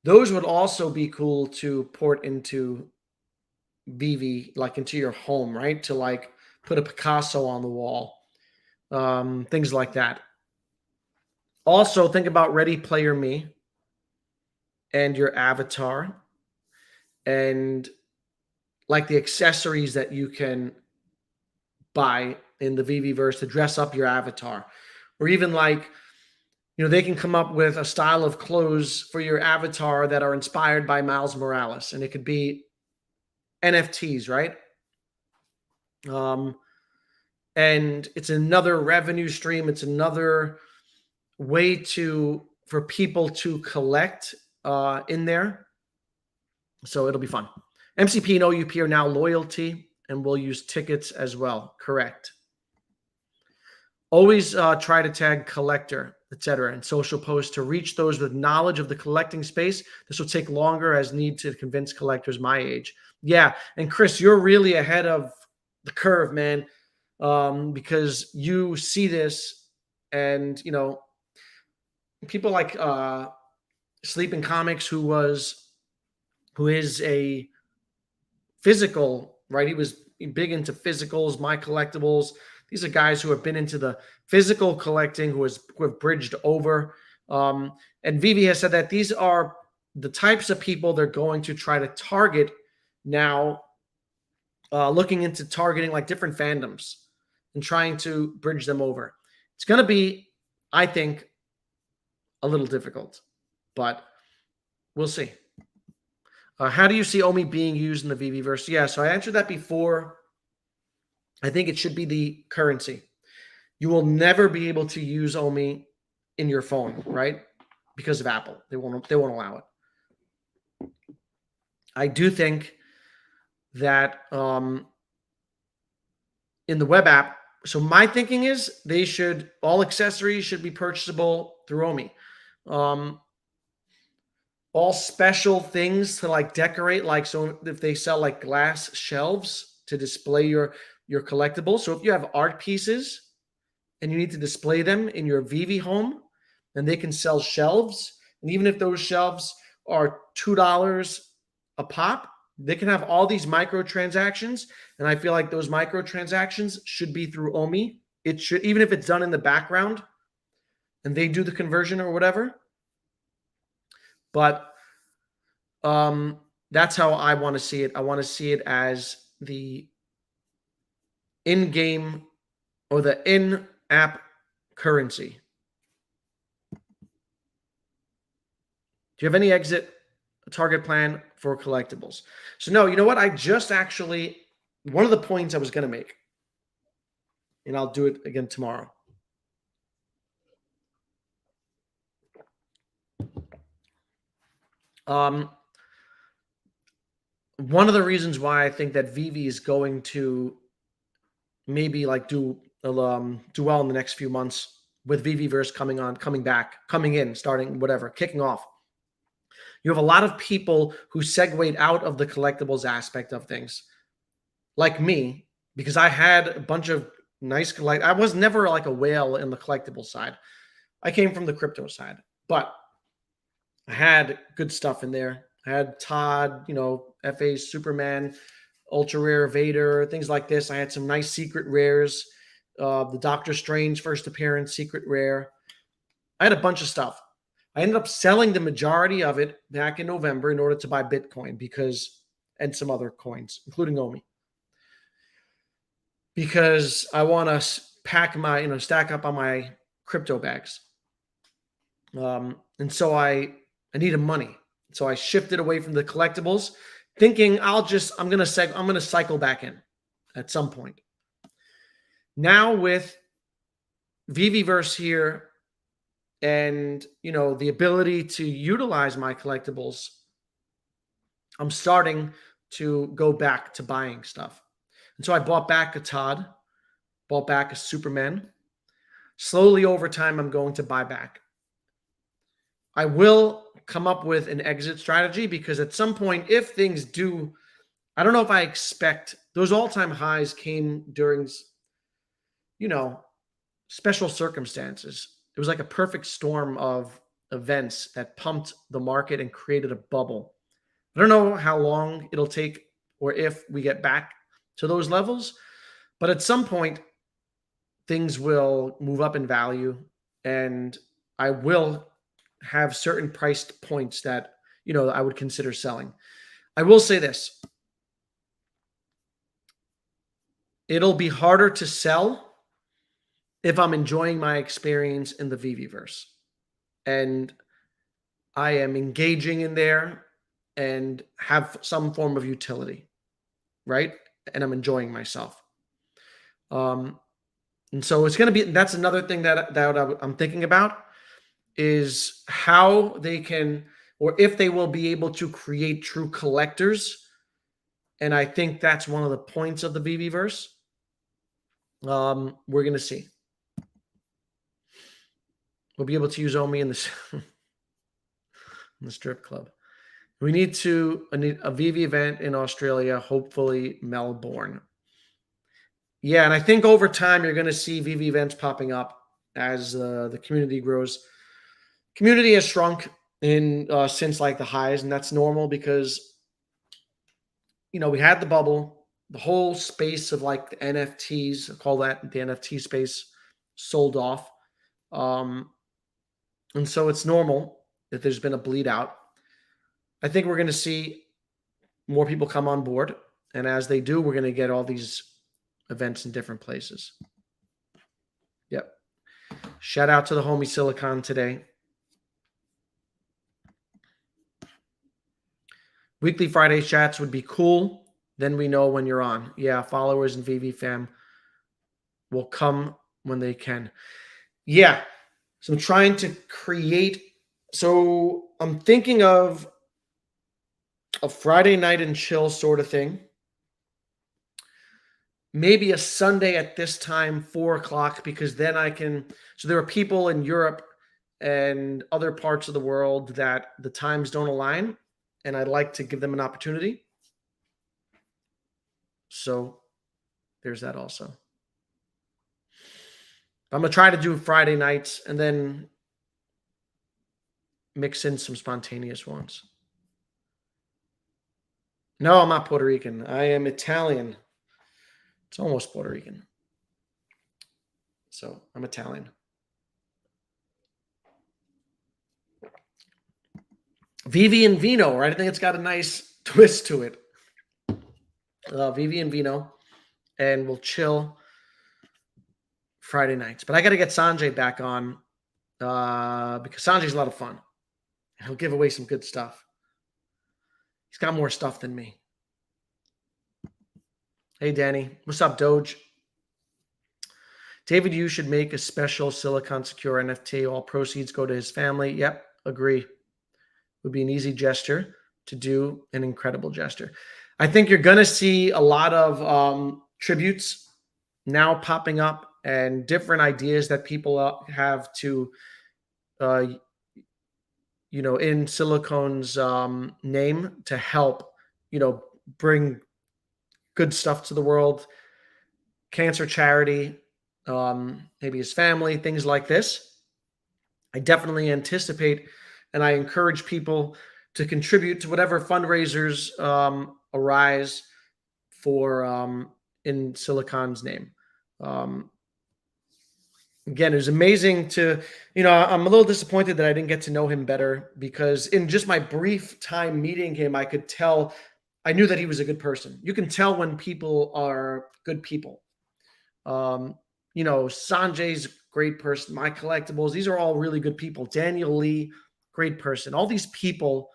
those would also be cool to port into Veve, like into your home, right? To like put a Picasso on the wall, things like that. Also, think about Ready Player Me and your avatar and like the accessories that you can buy in the VeVeVerse to dress up your avatar, or even like, they can come up with a style of clothes for your avatar that are inspired by Miles Morales, and it could be NFTs, right? And it's another revenue stream. It's another way for people to collect in there. So it'll be fun. MCP and OUP are now loyalty, and we'll use tickets as well. Correct. Always try to tag collector, etc., and social posts to reach those with knowledge of the collecting space. This will take longer as need to convince collectors my age. Yeah, and Chris, you're really ahead of the curve, man, because you see this, and people like Sleeping Comics, who is a physical, right? He was big into physicals, my collectibles. These are guys who have been into the physical collecting, who have bridged over. And Veve has said that these are the types of people they're going to try to target now, looking into targeting like different fandoms and trying to bridge them over. It's going to be, I think, a little difficult, but we'll see. How do you see OMI being used in the VeVeVerse? Yeah, so I answered that before. I think it should be the currency. You will never be able to use OMI in your phone, right? Because of Apple. They won't allow it. I do think that in the web app. So my thinking is all accessories should be purchasable through OMI. All special things to like decorate, like so if they sell like glass shelves to display your collectibles. So if you have art pieces and you need to display them in your Veve home, then they can sell shelves. And even if those shelves are $2 a pop, they can have all these microtransactions. And I feel like those microtransactions should be through OMI. It should, even if it's done in the background and they do the conversion or whatever. But that's how I want to see it. I want to see it as the in-game or the in-app currency. Do you have any exit target plan for collectibles? So no, you know what? I just actually, one of the points I was going to make, and I'll do it again tomorrow. One of the reasons why I think that Veve is going to maybe like do well in the next few months with VeVeVerse coming in, starting whatever, kicking off. You have a lot of people who segued out of the collectibles aspect of things, like me, because I had a bunch of nice I was never like a whale in the collectible side. I came from the crypto side, but I had good stuff in there. I had Todd, FA's Superman, ultra rare Vader, things like this. I had some nice secret rares. The Doctor Strange first appearance, secret rare. I had a bunch of stuff. I ended up selling the majority of it back in November in order to buy Bitcoin and some other coins, including OMI, because I want to pack stack up on my crypto bags. And so I needed money. So I shifted away from the collectibles, thinking I'm going to cycle back in at some point. Now with VeVeVerse here and, the ability to utilize my collectibles, I'm starting to go back to buying stuff. And so I bought back a Todd, bought back a Superman. Slowly over time, I'm going to buy back. I will come up with an exit strategy because at some point, if things do, I don't know if I expect those all-time highs came during, special circumstances. It was like a perfect storm of events that pumped the market and created a bubble. I don't know how long it'll take or if we get back to those levels, but at some point, things will move up in value and I will have certain priced points that, I would consider selling. I will say this. It'll be harder to sell if I'm enjoying my experience in the VeVeVerse and I am engaging in there and have some form of utility, right? And I'm enjoying myself. And so it's going to be, that's another thing that I'm thinking about is how they can, or if they will be able to create true collectors. And I think that's one of the points of the VeVeVerse. We're going to see. We'll be able to use OMI in the strip club. We need a Veve event in Australia, hopefully Melbourne. Yeah, and I think over time you're going to see Veve events popping up as the community grows. Community has shrunk since like the highs, and that's normal because we had the bubble, the whole space of like the NFTs, I call that the NFT space, sold off. And so it's normal that there's been a bleed out. I think we're going to see more people come on board. And as they do, we're going to get all these events in different places. Yep. Shout out to the homie Silicon today. Weekly Friday chats would be cool. Then we know when you're on. Yeah, followers and Veve fam will come when they can. Yeah. So I'm trying to create. So I'm thinking of a Friday night and chill sort of thing. maybe a Sunday at this time, 4 o'clock, because then I can. So there are people in Europe and other parts of the world that the times don't align, and I'd like to give them an opportunity. So there's that also. I'm gonna try to do Friday nights and then mix in some spontaneous ones. No, I'm not Puerto Rican. I am Italian. It's almost Puerto Rican. So I'm Italian. Veve and Vino, right? I think it's got a nice twist to it. Veve and Vino, and we'll chill Friday nights. But I got to get Sanjay back on because Sanjay's a lot of fun. He'll give away some good stuff. He's got more stuff than me. Hey, Danny. What's up, Doge? David, you should make a special Silicon Secure NFT. All proceeds go to his family. Yep, agree. Would be an easy gesture to do, an incredible gesture. I think you're going to see a lot of tributes now popping up and different ideas that people have to, in Silicon's name to help, bring good stuff to the world, cancer charity, maybe his family, things like this. I definitely anticipate and I encourage people to contribute to whatever fundraisers arise for in Silicon's name. Again, it was amazing to, I'm a little disappointed that I didn't get to know him better because in just my brief time meeting him, I could tell, I knew that he was a good person. You can tell when people are good people. Sanjay's a great person. My Collectibles, these are all really good people. Daniel Lee, great person. All these people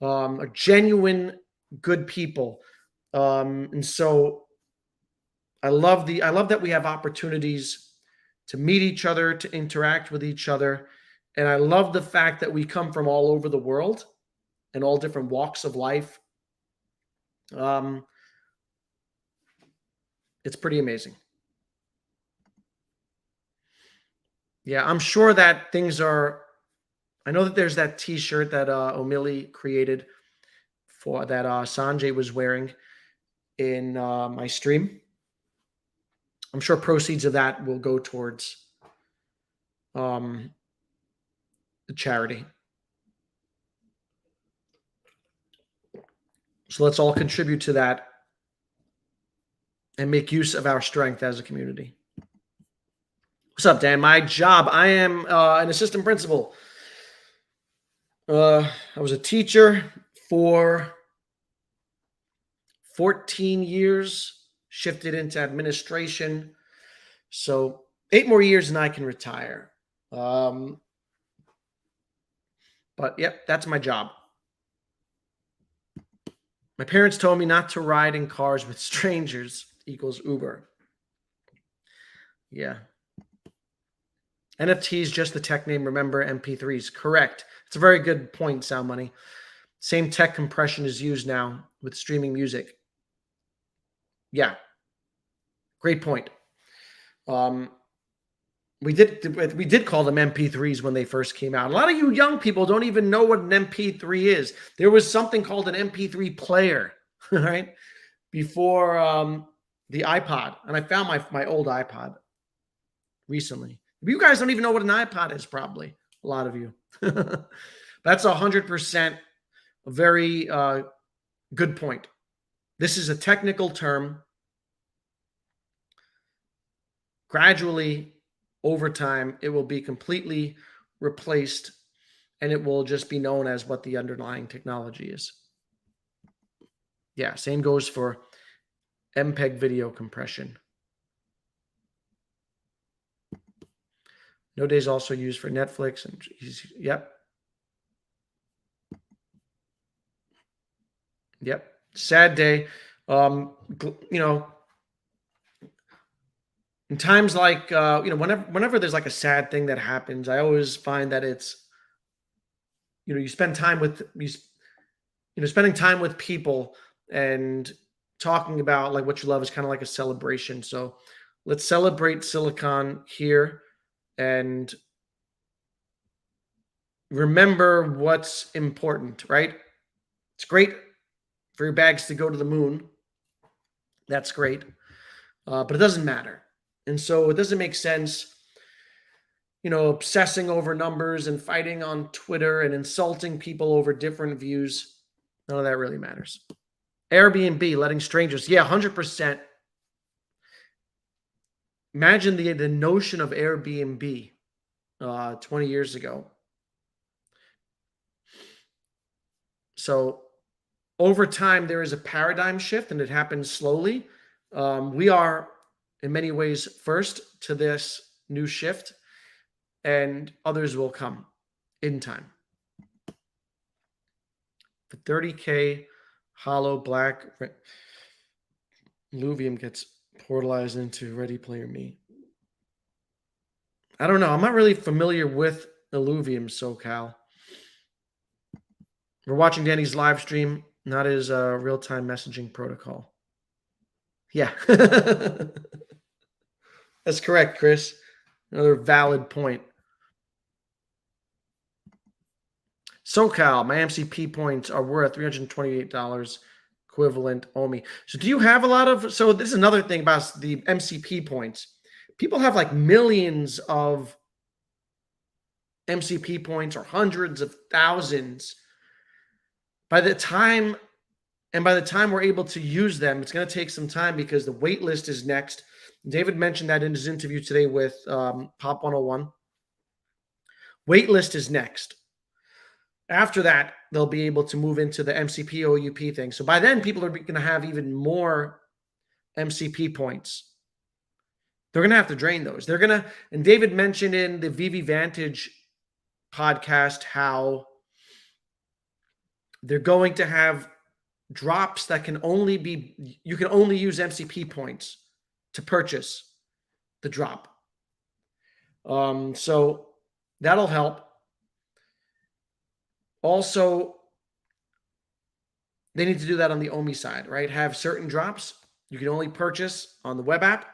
are genuine good people. And so I love that we have opportunities to meet each other, to interact with each other. And I love the fact that we come from all over the world and all different walks of life. It's pretty amazing. Yeah, I'm sure that I know that there's that t-shirt that Omili created for that Sanjay was wearing in my stream. I'm sure proceeds of that will go towards the charity. So let's all contribute to that and make use of our strength as a community. What's up, Dan? My job, I am an assistant principal. I was a teacher for 14 years, shifted into administration. So 8 more years and I can retire. But yep, that's my job. My parents told me not to ride in cars with strangers equals Uber. Yeah. NFTs, just the tech name. Remember MP3s. Correct. It's a very good point, Sound Money. Same tech compression is used now with streaming music. Yeah. Great point. We did call them MP3s when they first came out. A lot of you young people don't even know what an MP3 is. There was something called an MP3 player, right? Before the iPod. And I found my old iPod recently. You guys don't even know what an iPod is, probably. A lot of you. That's 100% a very good point. This is a technical term. Gradually, over time, it will be completely replaced and it will just be known as what the underlying technology is. Yeah, same goes for MPEG video compression. Nowadays also used for Netflix and yep. Yep. Sad day. In times like whenever there's like a sad thing that happens, I always find that it's you spend time with spending time with people and talking about like what you love is kind of like a celebration. So let's celebrate silicon here and remember what's important, right? It's great for your bags to go to the moon. That's great. But it doesn't matter. And so it doesn't make sense, obsessing over numbers and fighting on Twitter and insulting people over different views. None of that really matters. Airbnb, letting strangers. Yeah, 100%. Imagine the notion of Airbnb 20 years ago. So over time, there is a paradigm shift, and it happens slowly. We are, in many ways, first to this new shift, and others will come in time. The 30K hollow black Luvium gets portalized into Ready Player Me. I don't know. I'm not really familiar with Illuvium, SoCal. We're watching Danny's live stream, not his real-time messaging protocol. Yeah. That's correct, Chris. Another valid point. SoCal, my MCP points are worth $328 equivalent OMI. So do you have a lot of, so this is another thing about the MCP points. People have like millions of MCP points or hundreds of thousands. By the time we're able to use them, it's going to take some time because the wait list is next. David mentioned that in his interview today with Pop 101. Wait list is next. After that, they'll be able to move into the MCP OUP thing. So by then, people are going to have even more MCP points. They're going to have to drain those. They're going to, and David mentioned in the VeVeVantage podcast how they're going to have drops that can only be, you can only use MCP points to purchase the drop. So that'll help. Also, they need to do that on the OMI side, right? Have certain drops you can only purchase on the web app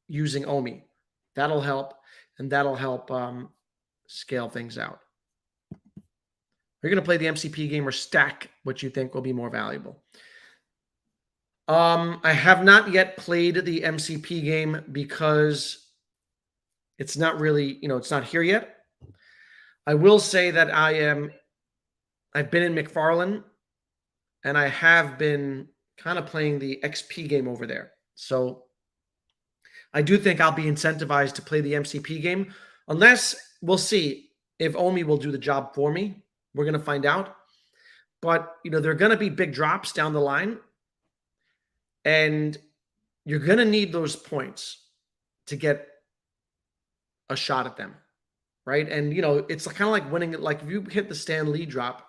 using OMI. That'll help, and that'll help scale things out. You're going to play the MCP game or stack what you think will be more valuable. I have not yet played the MCP game because it's not really, it's not here yet. I will say that I've been in McFarlane, and I have been kind of playing the XP game over there. So I do think I'll be incentivized to play the MCP game, unless we'll see if OMI will do the job for me. We're going to find out. But, there are going to be big drops down the line, and you're going to need those points to get a shot at them, right? And, it's kind of like winning, like if you hit the Stan Lee drop,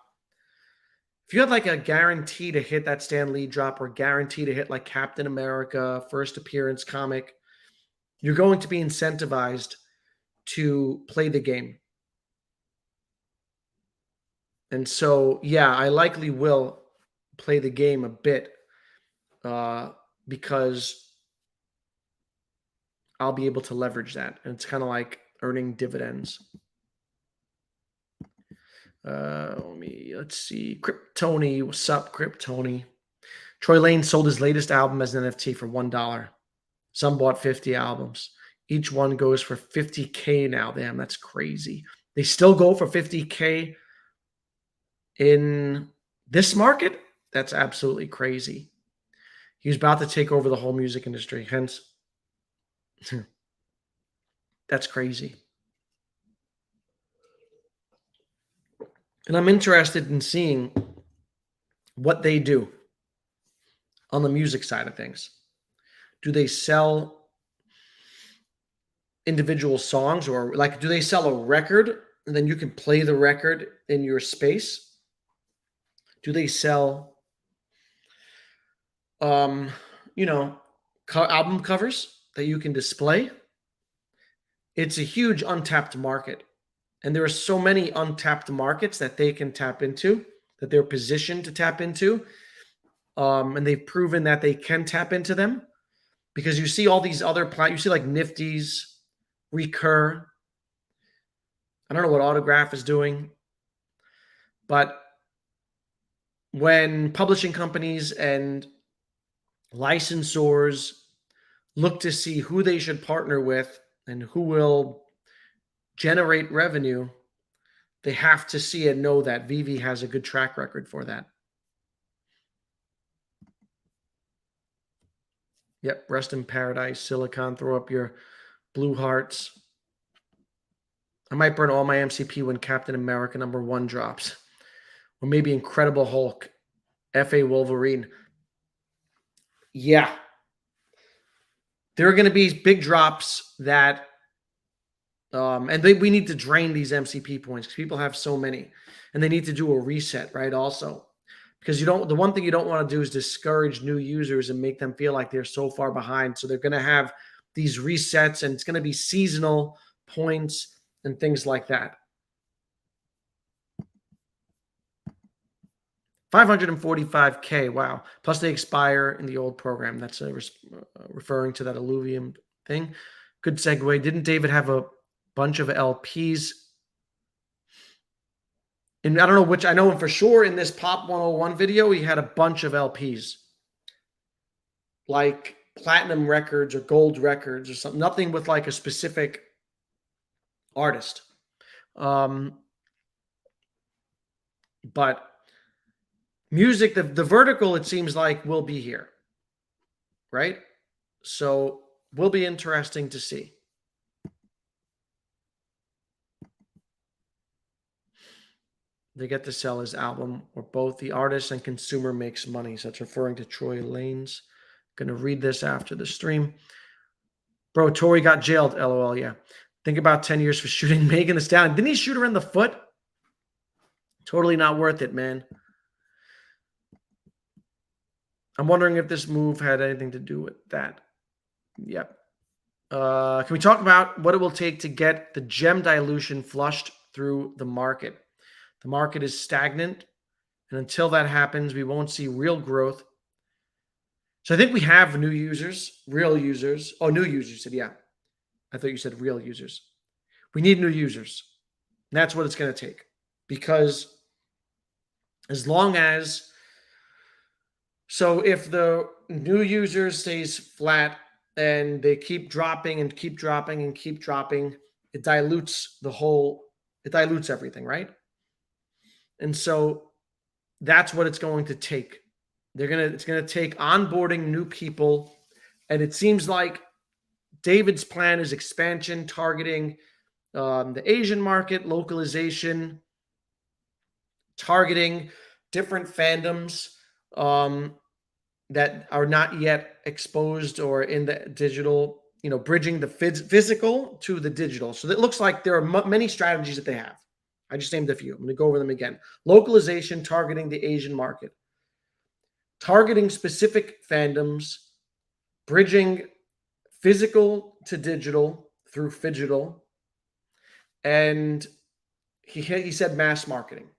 if you have like a guarantee to hit that Stan Lee drop or guarantee to hit like Captain America, first appearance comic, you're going to be incentivized to play the game. And so, yeah, I likely will play the game a bit because I'll be able to leverage that. And it's kind of like earning dividends. Let's see. Kryptoni, what's up, Kryptoni? Troy Lane sold his latest album as an NFT for $1. Some bought 50 albums. Each one goes for 50K now. Damn, that's crazy. They still go for 50K in this market? That's absolutely crazy. He's about to take over the whole music industry. Hence, that's crazy. And I'm interested in seeing what they do on the music side of things. Do they sell individual songs, or like, do they sell a record and then you can play the record in your space? Do they sell, album covers that you can display? It's a huge untapped market. And there are so many untapped markets that they can tap into, that they're positioned to tap into. and they've proven that they can tap into them, because you see all these other you see like Nifty's, Recur. I don't know what Autograph is doing, but when publishing companies and licensors look to see who they should partner with and who will generate revenue, they have to see and know that Veve has a good track record for that. Yep, rest in paradise, Silicon. Throw up your blue hearts. I might burn all my MCP when Captain America #1 drops. Or maybe Incredible Hulk, FA Wolverine. Yeah. There are going to be big drops that, and we need to drain these MCP points because people have so many, and they need to do a reset, right? Also, because the one thing you don't want to do is discourage new users and make them feel like they're so far behind. So they're going to have these resets, and it's going to be seasonal points and things like that. 545K, wow. Plus they expire in the old program. That's referring to that Illuvium thing. Good segue. Didn't David have a bunch of LPs? And I don't know which, I know for sure in this Pop 101 video, he had a bunch of LPs. Like platinum records or gold records or something. Nothing with like a specific artist. But music, the vertical, it seems like, will be here, right? So will be interesting to see. They get to sell his album where both the artist and consumer makes money. So that's referring to Troy Lanez. Going to read this after the stream. Bro, Tory got jailed, LOL, yeah. Think about 10 years for shooting Megan Thee Stallion. Didn't he shoot her in the foot? Totally not worth it, man. I'm wondering if this move had anything to do with that. Yep. Can we talk about what it will take to get the gem dilution flushed through the market? The market is stagnant, and until that happens, we won't see real growth. So I think we have new users, real users. Oh, new users, said, yeah. I thought you said real users. We need new users. And that's what it's going to take. Because as long as, so if the new user stays flat and they keep dropping and keep dropping and keep dropping, it dilutes everything, right? And so that's what it's going to take. It's going to take onboarding new people. And it seems like David's plan is expansion, targeting the Asian market, localization, targeting different fandoms that are not yet exposed or in the digital, bridging the physical to the digital. So it looks like there are many strategies that they have. I just named a few. I'm going to go over them again. Localization, targeting the Asian market, targeting specific fandoms, bridging physical to digital through phygital, and he said mass marketing.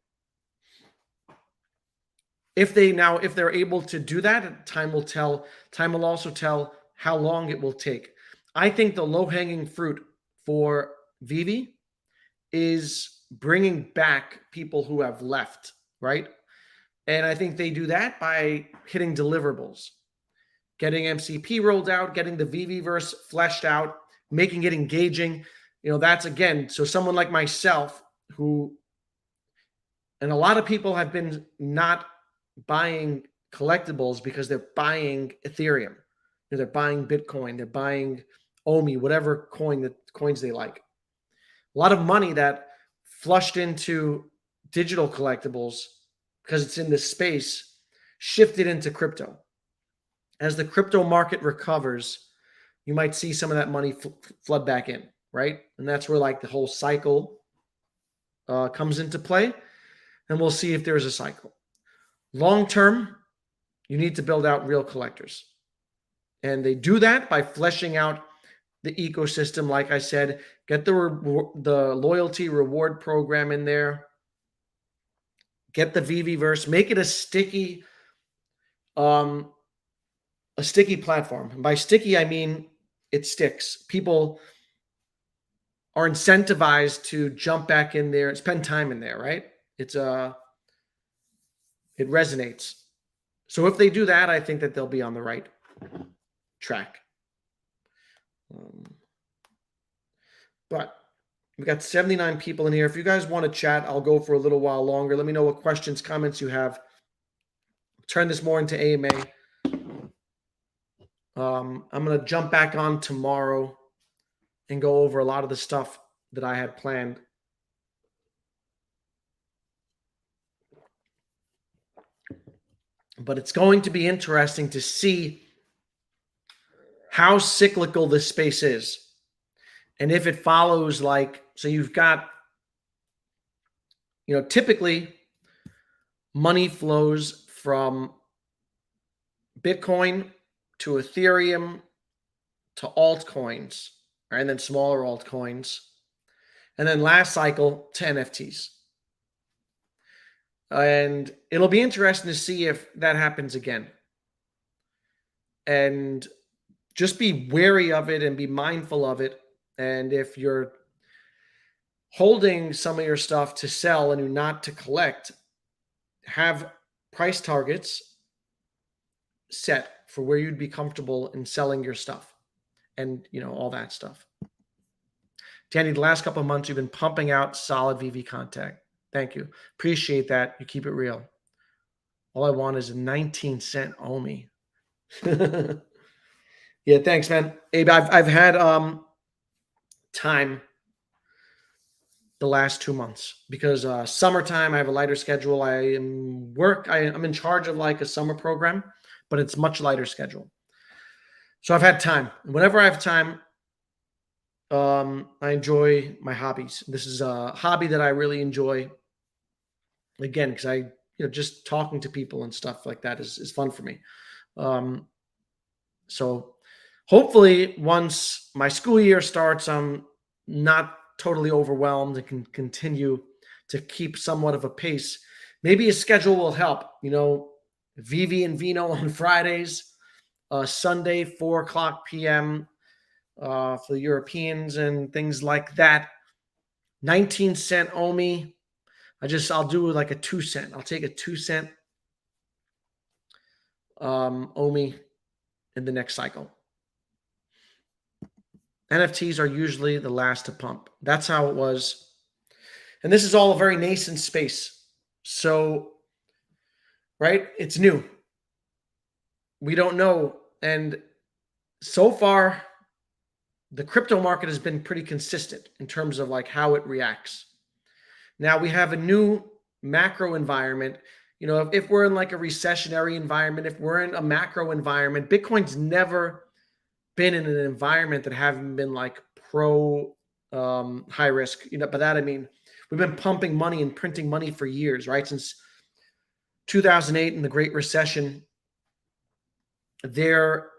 If they're able to do that, time will tell. Time will also tell how long it will take. I think the low-hanging fruit for Veve is bringing back people who have left, right? And I think they do that by hitting deliverables, getting MCP rolled out, getting the VeVeVerse fleshed out, making it engaging. That's, again, so someone like myself and a lot of people have been not buying collectibles because they're buying Ethereum. They're buying Bitcoin. They're buying OMI, whatever coins they like. A lot of money that flushed into digital collectibles because it's in this space shifted into crypto. As the crypto market recovers, you might see some of that money flood back in, right? And that's where like the whole cycle comes into play. And we'll see if there is a cycle. Long term, you need to build out real collectors. And they do that by fleshing out the ecosystem. Like I said, get the loyalty reward program in there. Get the VeVeVerse. Make it a sticky Um, a sticky platform. And by sticky, I mean it sticks. People are incentivized to jump back in there and spend time in there, right? It resonates. So if they do that, I think that they'll be on the right track. Um, but we've got 79 people in here. If you guys want to chat, I'll go for a little while longer. Let me know what questions, comments you have. Turn this more into AMA. I'm going to jump back on tomorrow and go over a lot of the stuff that I had planned. But it's going to be interesting to see how cyclical this space is. And if it follows, like, so you've got, typically money flows from Bitcoin to Ethereum to altcoins, right? And then smaller altcoins. And then last cycle to NFTs. And it'll be interesting to see if that happens again. And just be wary of it and be mindful of it. And if you're holding some of your stuff to sell and not to collect, have price targets set for where you'd be comfortable in selling your stuff and, all that stuff. Danny, the last couple of months, you've been pumping out solid VV content. Thank you. Appreciate that. You keep it real. All I want is a 19-cent OMI. Yeah, thanks, man. Abe, I've had time the last 2 months because summertime I have a lighter schedule. I'm in charge of like a summer program, but it's much lighter schedule. So I've had time. Whenever I have time, I enjoy my hobbies. This is a hobby that I really enjoy. Again, because I, just talking to people and stuff like that is fun for me. So hopefully once my school year starts, I'm not totally overwhelmed and can continue to keep somewhat of a pace. Maybe a schedule will help, Veve and Vino on Fridays, Sunday, 4:00 p.m. For the Europeans and things like that. 19-cent OMI. I'll do like a 2-cent. I'll take a 2-cent OMI in the next cycle. NFTs are usually the last to pump. That's how it was. And this is all a very nascent space. So, right, it's new. We don't know. And so far, the crypto market has been pretty consistent in terms of like how it reacts. Now we have a new macro environment. If we're in like a recessionary environment, if we're in a macro environment, Bitcoin's never been in an environment that haven't been like pro high risk. By that I mean we've been pumping money and printing money for years, right? Since 2008 and the Great Recession. Their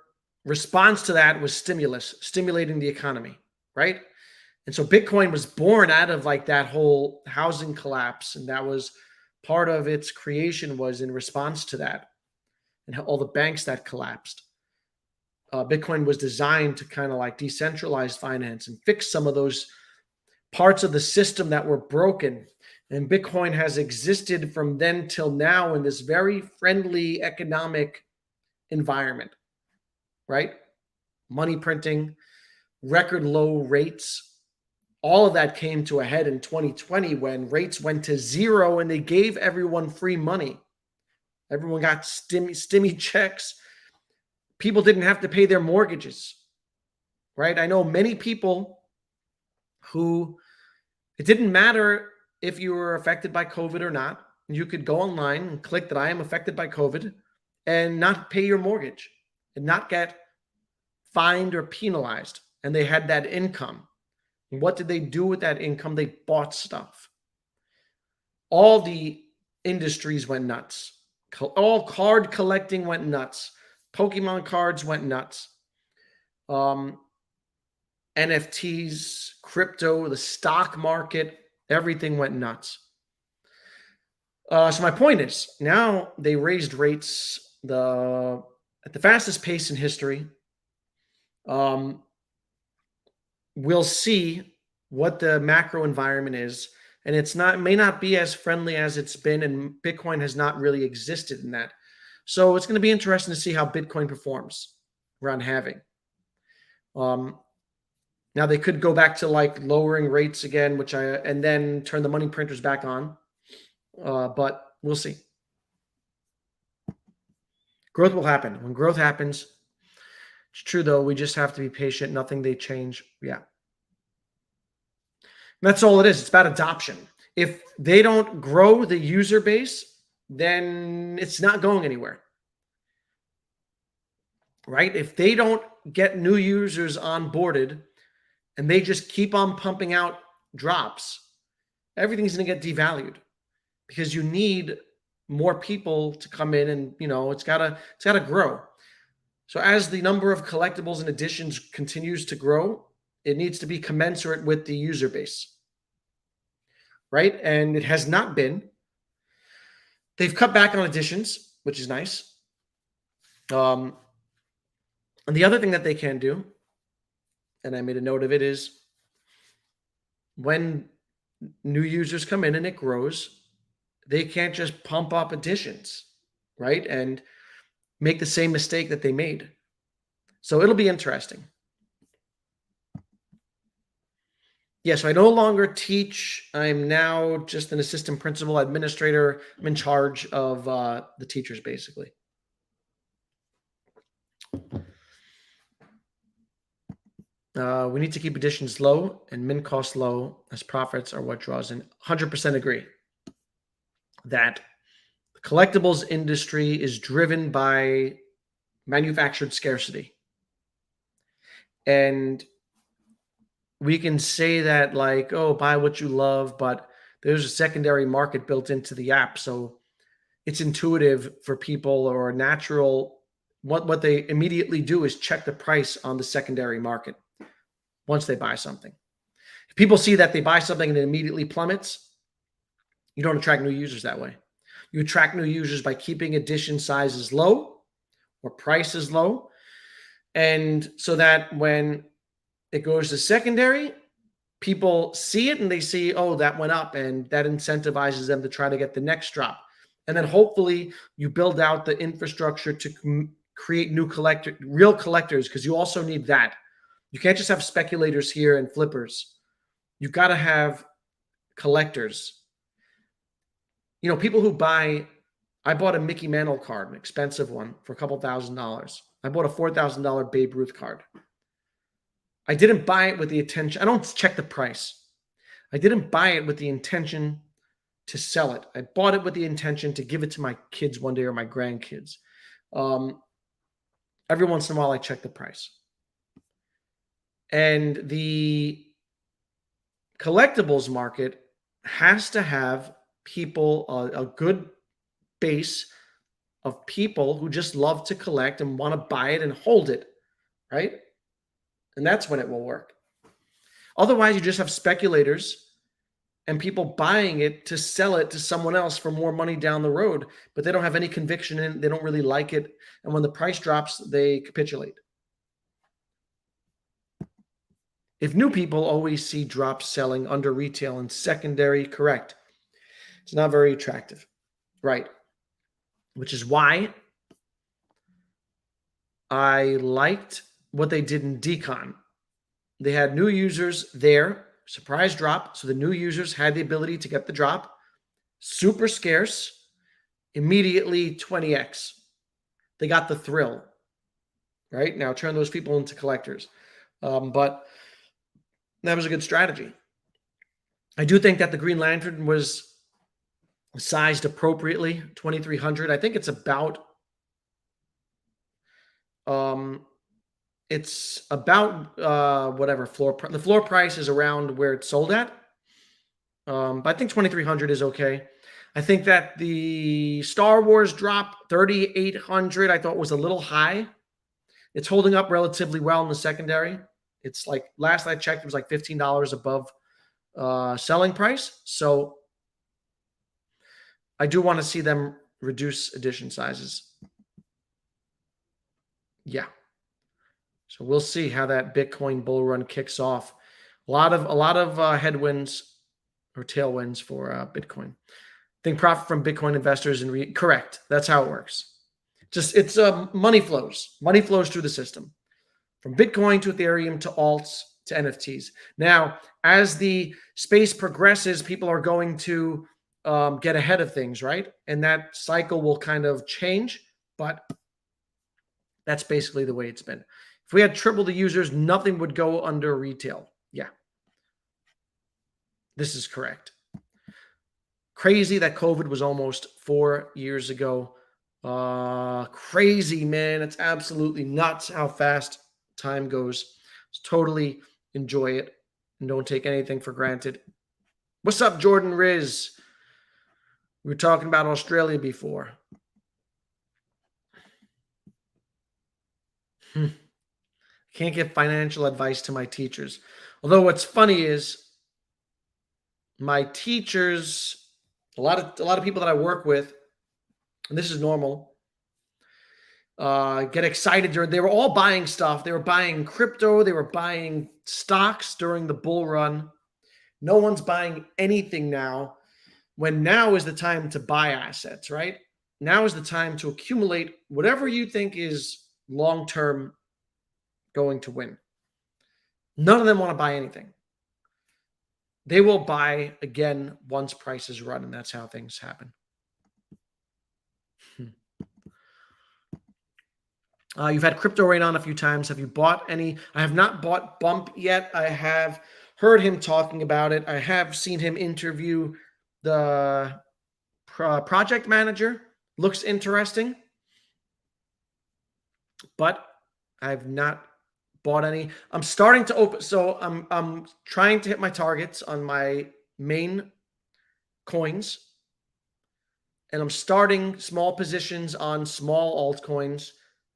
response to that was stimulating the economy, right? And so Bitcoin was born out of like that whole housing collapse, and that was part of its creation was in response to that and all the banks that collapsed. Bitcoin was designed to kind of like decentralize finance and fix some of those parts of the system that were broken. And Bitcoin has existed from then till now in this very friendly economic environment, right? Money printing, record low rates. All of that came to a head in 2020 when rates went to zero and they gave everyone free money. Everyone got stimmy checks. People didn't have to pay their mortgages, right? I know many people who it didn't matter if you were affected by COVID or not. You could go online and click that I am affected by COVID and not pay your mortgage and not get fined or penalized. And they had that income. And what did they do with that income? They bought stuff. All the industries went nuts. All card collecting went nuts. Pokemon cards went nuts. NFTs, crypto, the stock market, everything went nuts. So my point is, now they raised rates at the fastest pace in history. We'll see what the macro environment is, and may not be as friendly as it's been, and Bitcoin has not really existed in that. So it's going to be interesting to see how Bitcoin performs around halving. Now they could go back to like lowering rates again, and then turn the money printers back on. But we'll see. Growth will happen. When growth happens, it's true though, we just have to be patient. Nothing they change. Yeah. That's all it is. It's about adoption. If they don't grow the user base, then it's not going anywhere. Right? If they don't get new users onboarded and they just keep on pumping out drops, everything's going to get devalued because you need more people to come in, and it's gotta grow. So as the number of collectibles and additions continues to grow, it needs to be commensurate with the user base, right? And it has not been. They've cut back on additions, which is nice. And the other thing that they can do, and I made a note of it, is when new users come in and it grows, they can't just pump up additions, right? And make the same mistake that they made. So it'll be interesting. Yeah, so I no longer teach. I'm now just an assistant principal, administrator. I'm in charge of the teachers, basically. We need to keep additions low and min cost low, as profits are what draws in. 100% agree that the collectibles industry is driven by manufactured scarcity. And we can say that like, oh, buy what you love, but there's a secondary market built into the app. So it's intuitive for people, or natural. What they immediately do is check the price on the secondary market once they buy something. If people see that they buy something and it immediately plummets, you don't attract new users that way. You attract new users by keeping edition sizes low or prices low. And so that when it goes to secondary, people see it and they see, oh, that went up, and that incentivizes them to try to get the next drop. And then hopefully you build out the infrastructure to create new real collectors, because you also need that. You can't just have speculators here and flippers. You've got to have collectors. People who buy, I bought a Mickey Mantle card, an expensive one, for a couple $1,000s. I bought a $4,000 Babe Ruth card. I didn't buy it with the intention. I don't check the price. I didn't buy it with the intention to sell it. I bought it with the intention to give it to my kids one day, or my grandkids. Every once in a while, I check the price. And the collectibles market has to have people, a good base of people who just love to collect and want to buy it and hold it, right? And that's when it will work. Otherwise, you just have speculators and people buying it to sell it to someone else for more money down the road, but they don't have any conviction in it. They don't really like it. And when the price drops, they capitulate. If new people always see drops selling under retail and secondary, correct, it's not very attractive, right? Which is why I liked what they did in Decon. They had new users there, surprise drop. So the new users had the ability to get the drop, super scarce, immediately 20x. They got the thrill, right? Now turn those people into collectors. But that was a good strategy. I do think that the Green Lantern was sized appropriately, 2,300. I think it's about whatever the floor price is around where it's sold at. But I think 2,300 is okay. I think that the Star Wars drop 3,800 I thought was a little high. It's holding up relatively well in the secondary. It's like, last I checked, it was like $15 above selling price. So I do want to see them reduce edition sizes. Yeah. So we'll see how that Bitcoin bull run kicks off. A lot of headwinds or tailwinds for Bitcoin. I think profit from Bitcoin investors and correct. That's how it works. Just it's money flows. Money flows through the system from Bitcoin to Ethereum to alts to NFTs. Now, as the space progresses, people are going to get ahead of things, right? And that cycle will kind of change, but that's basically the way it's been. If we had triple the users, nothing would go under retail. Yeah, this is correct. Crazy that COVID was almost 4 years ago. Crazy, man. It's absolutely nuts how fast time goes. Just totally enjoy it and don't take anything for granted. What's up, Jordan Riz? We were talking about Australia before. Can't give financial advice to my teachers. Although what's funny is my teachers, a lot of people that I work with, and this is normal, get excited. They were all buying stuff. They were buying crypto. They were buying stocks during the bull run. No one's buying anything now, when now is the time to buy assets, right? Now is the time to accumulate whatever you think is long-term going to win. None of them want to buy anything. They will buy again once prices run, and that's how things happen. You've had crypto rain on a few times. Have you bought any? I have not bought Bump yet. I have heard him talking about it. I have seen him interview the project manager. Looks interesting, but I've not bought any. I'm starting to open. So I'm trying to hit my targets on my main coins, and I'm starting small positions on small altcoins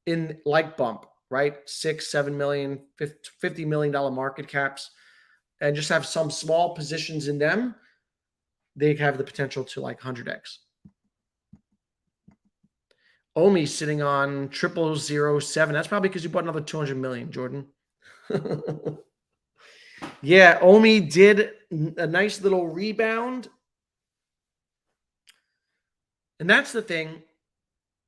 in like Bump, right? 6, 7 million, $50 million market caps, and just have some small positions in them. They have the potential to like 100x. OMI sitting on 0007. That's probably because you bought another 200 million, Jordan. Yeah, OMI did a nice little rebound. And that's the thing.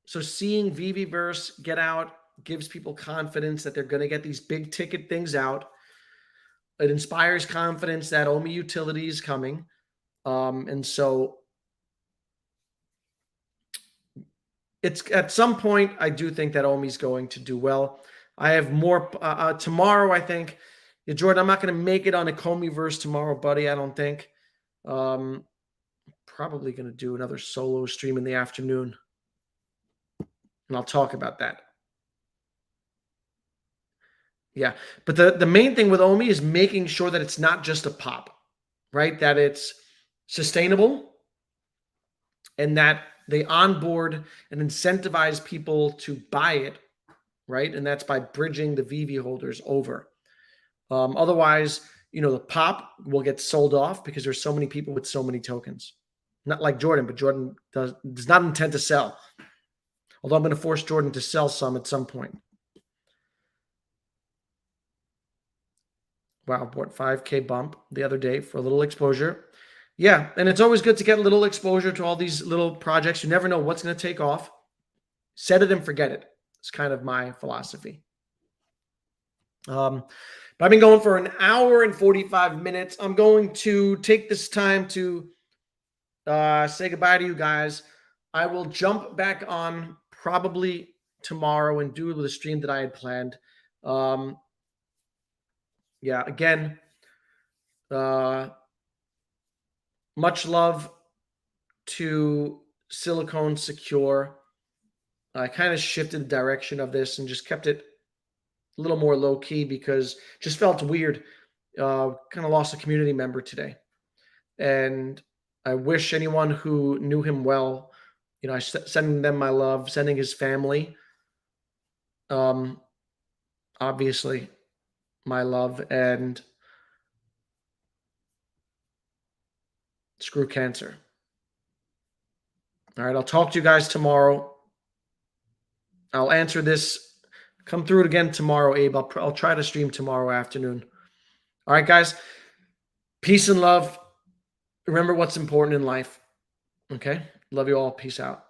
So seeing VeVeVerse get out gives people confidence that they're going to get these big ticket things out. It inspires confidence that OMI utility is coming. And so it's at some point, I do think that OMI is going to do well. I have more tomorrow, I think. Yeah, Jordan, I'm not going to make it on a Comiverse tomorrow, buddy. I don't think. Probably going to do another solo stream in the afternoon, and I'll talk about that. Yeah, but the main thing with OMI is making sure that it's not just a pop, right? That it's sustainable, and that they onboard and incentivize people to buy it, right? And that's by bridging the VV holders over. Otherwise, the pop will get sold off because there's so many people with so many tokens. Not like Jordan, but Jordan does not intend to sell. Although I'm going to force Jordan to sell some at some point. Wow, bought 5K bump the other day for a little exposure. Yeah, and it's always good to get a little exposure to all these little projects. You never know what's going to take off. Set it and forget it. It's kind of my philosophy. But I've been going for an hour and 45 minutes. I'm going to take this time to say goodbye to you guys. I will jump back on probably tomorrow and do the stream that I had planned. Yeah, again, much love to Silicone Secure. I kind of shifted the direction of this and just kept it a little more low key because it just felt weird. Kind of lost a community member today. And I wish anyone who knew him well, I sending them my love, sending his family, obviously my love, and screw cancer. All right, I'll talk to you guys tomorrow. I'll answer this Come through it again tomorrow, Abe. I'll try to stream tomorrow afternoon. All right, guys. Peace and love. Remember what's important in life. Okay? Love you all. Peace out.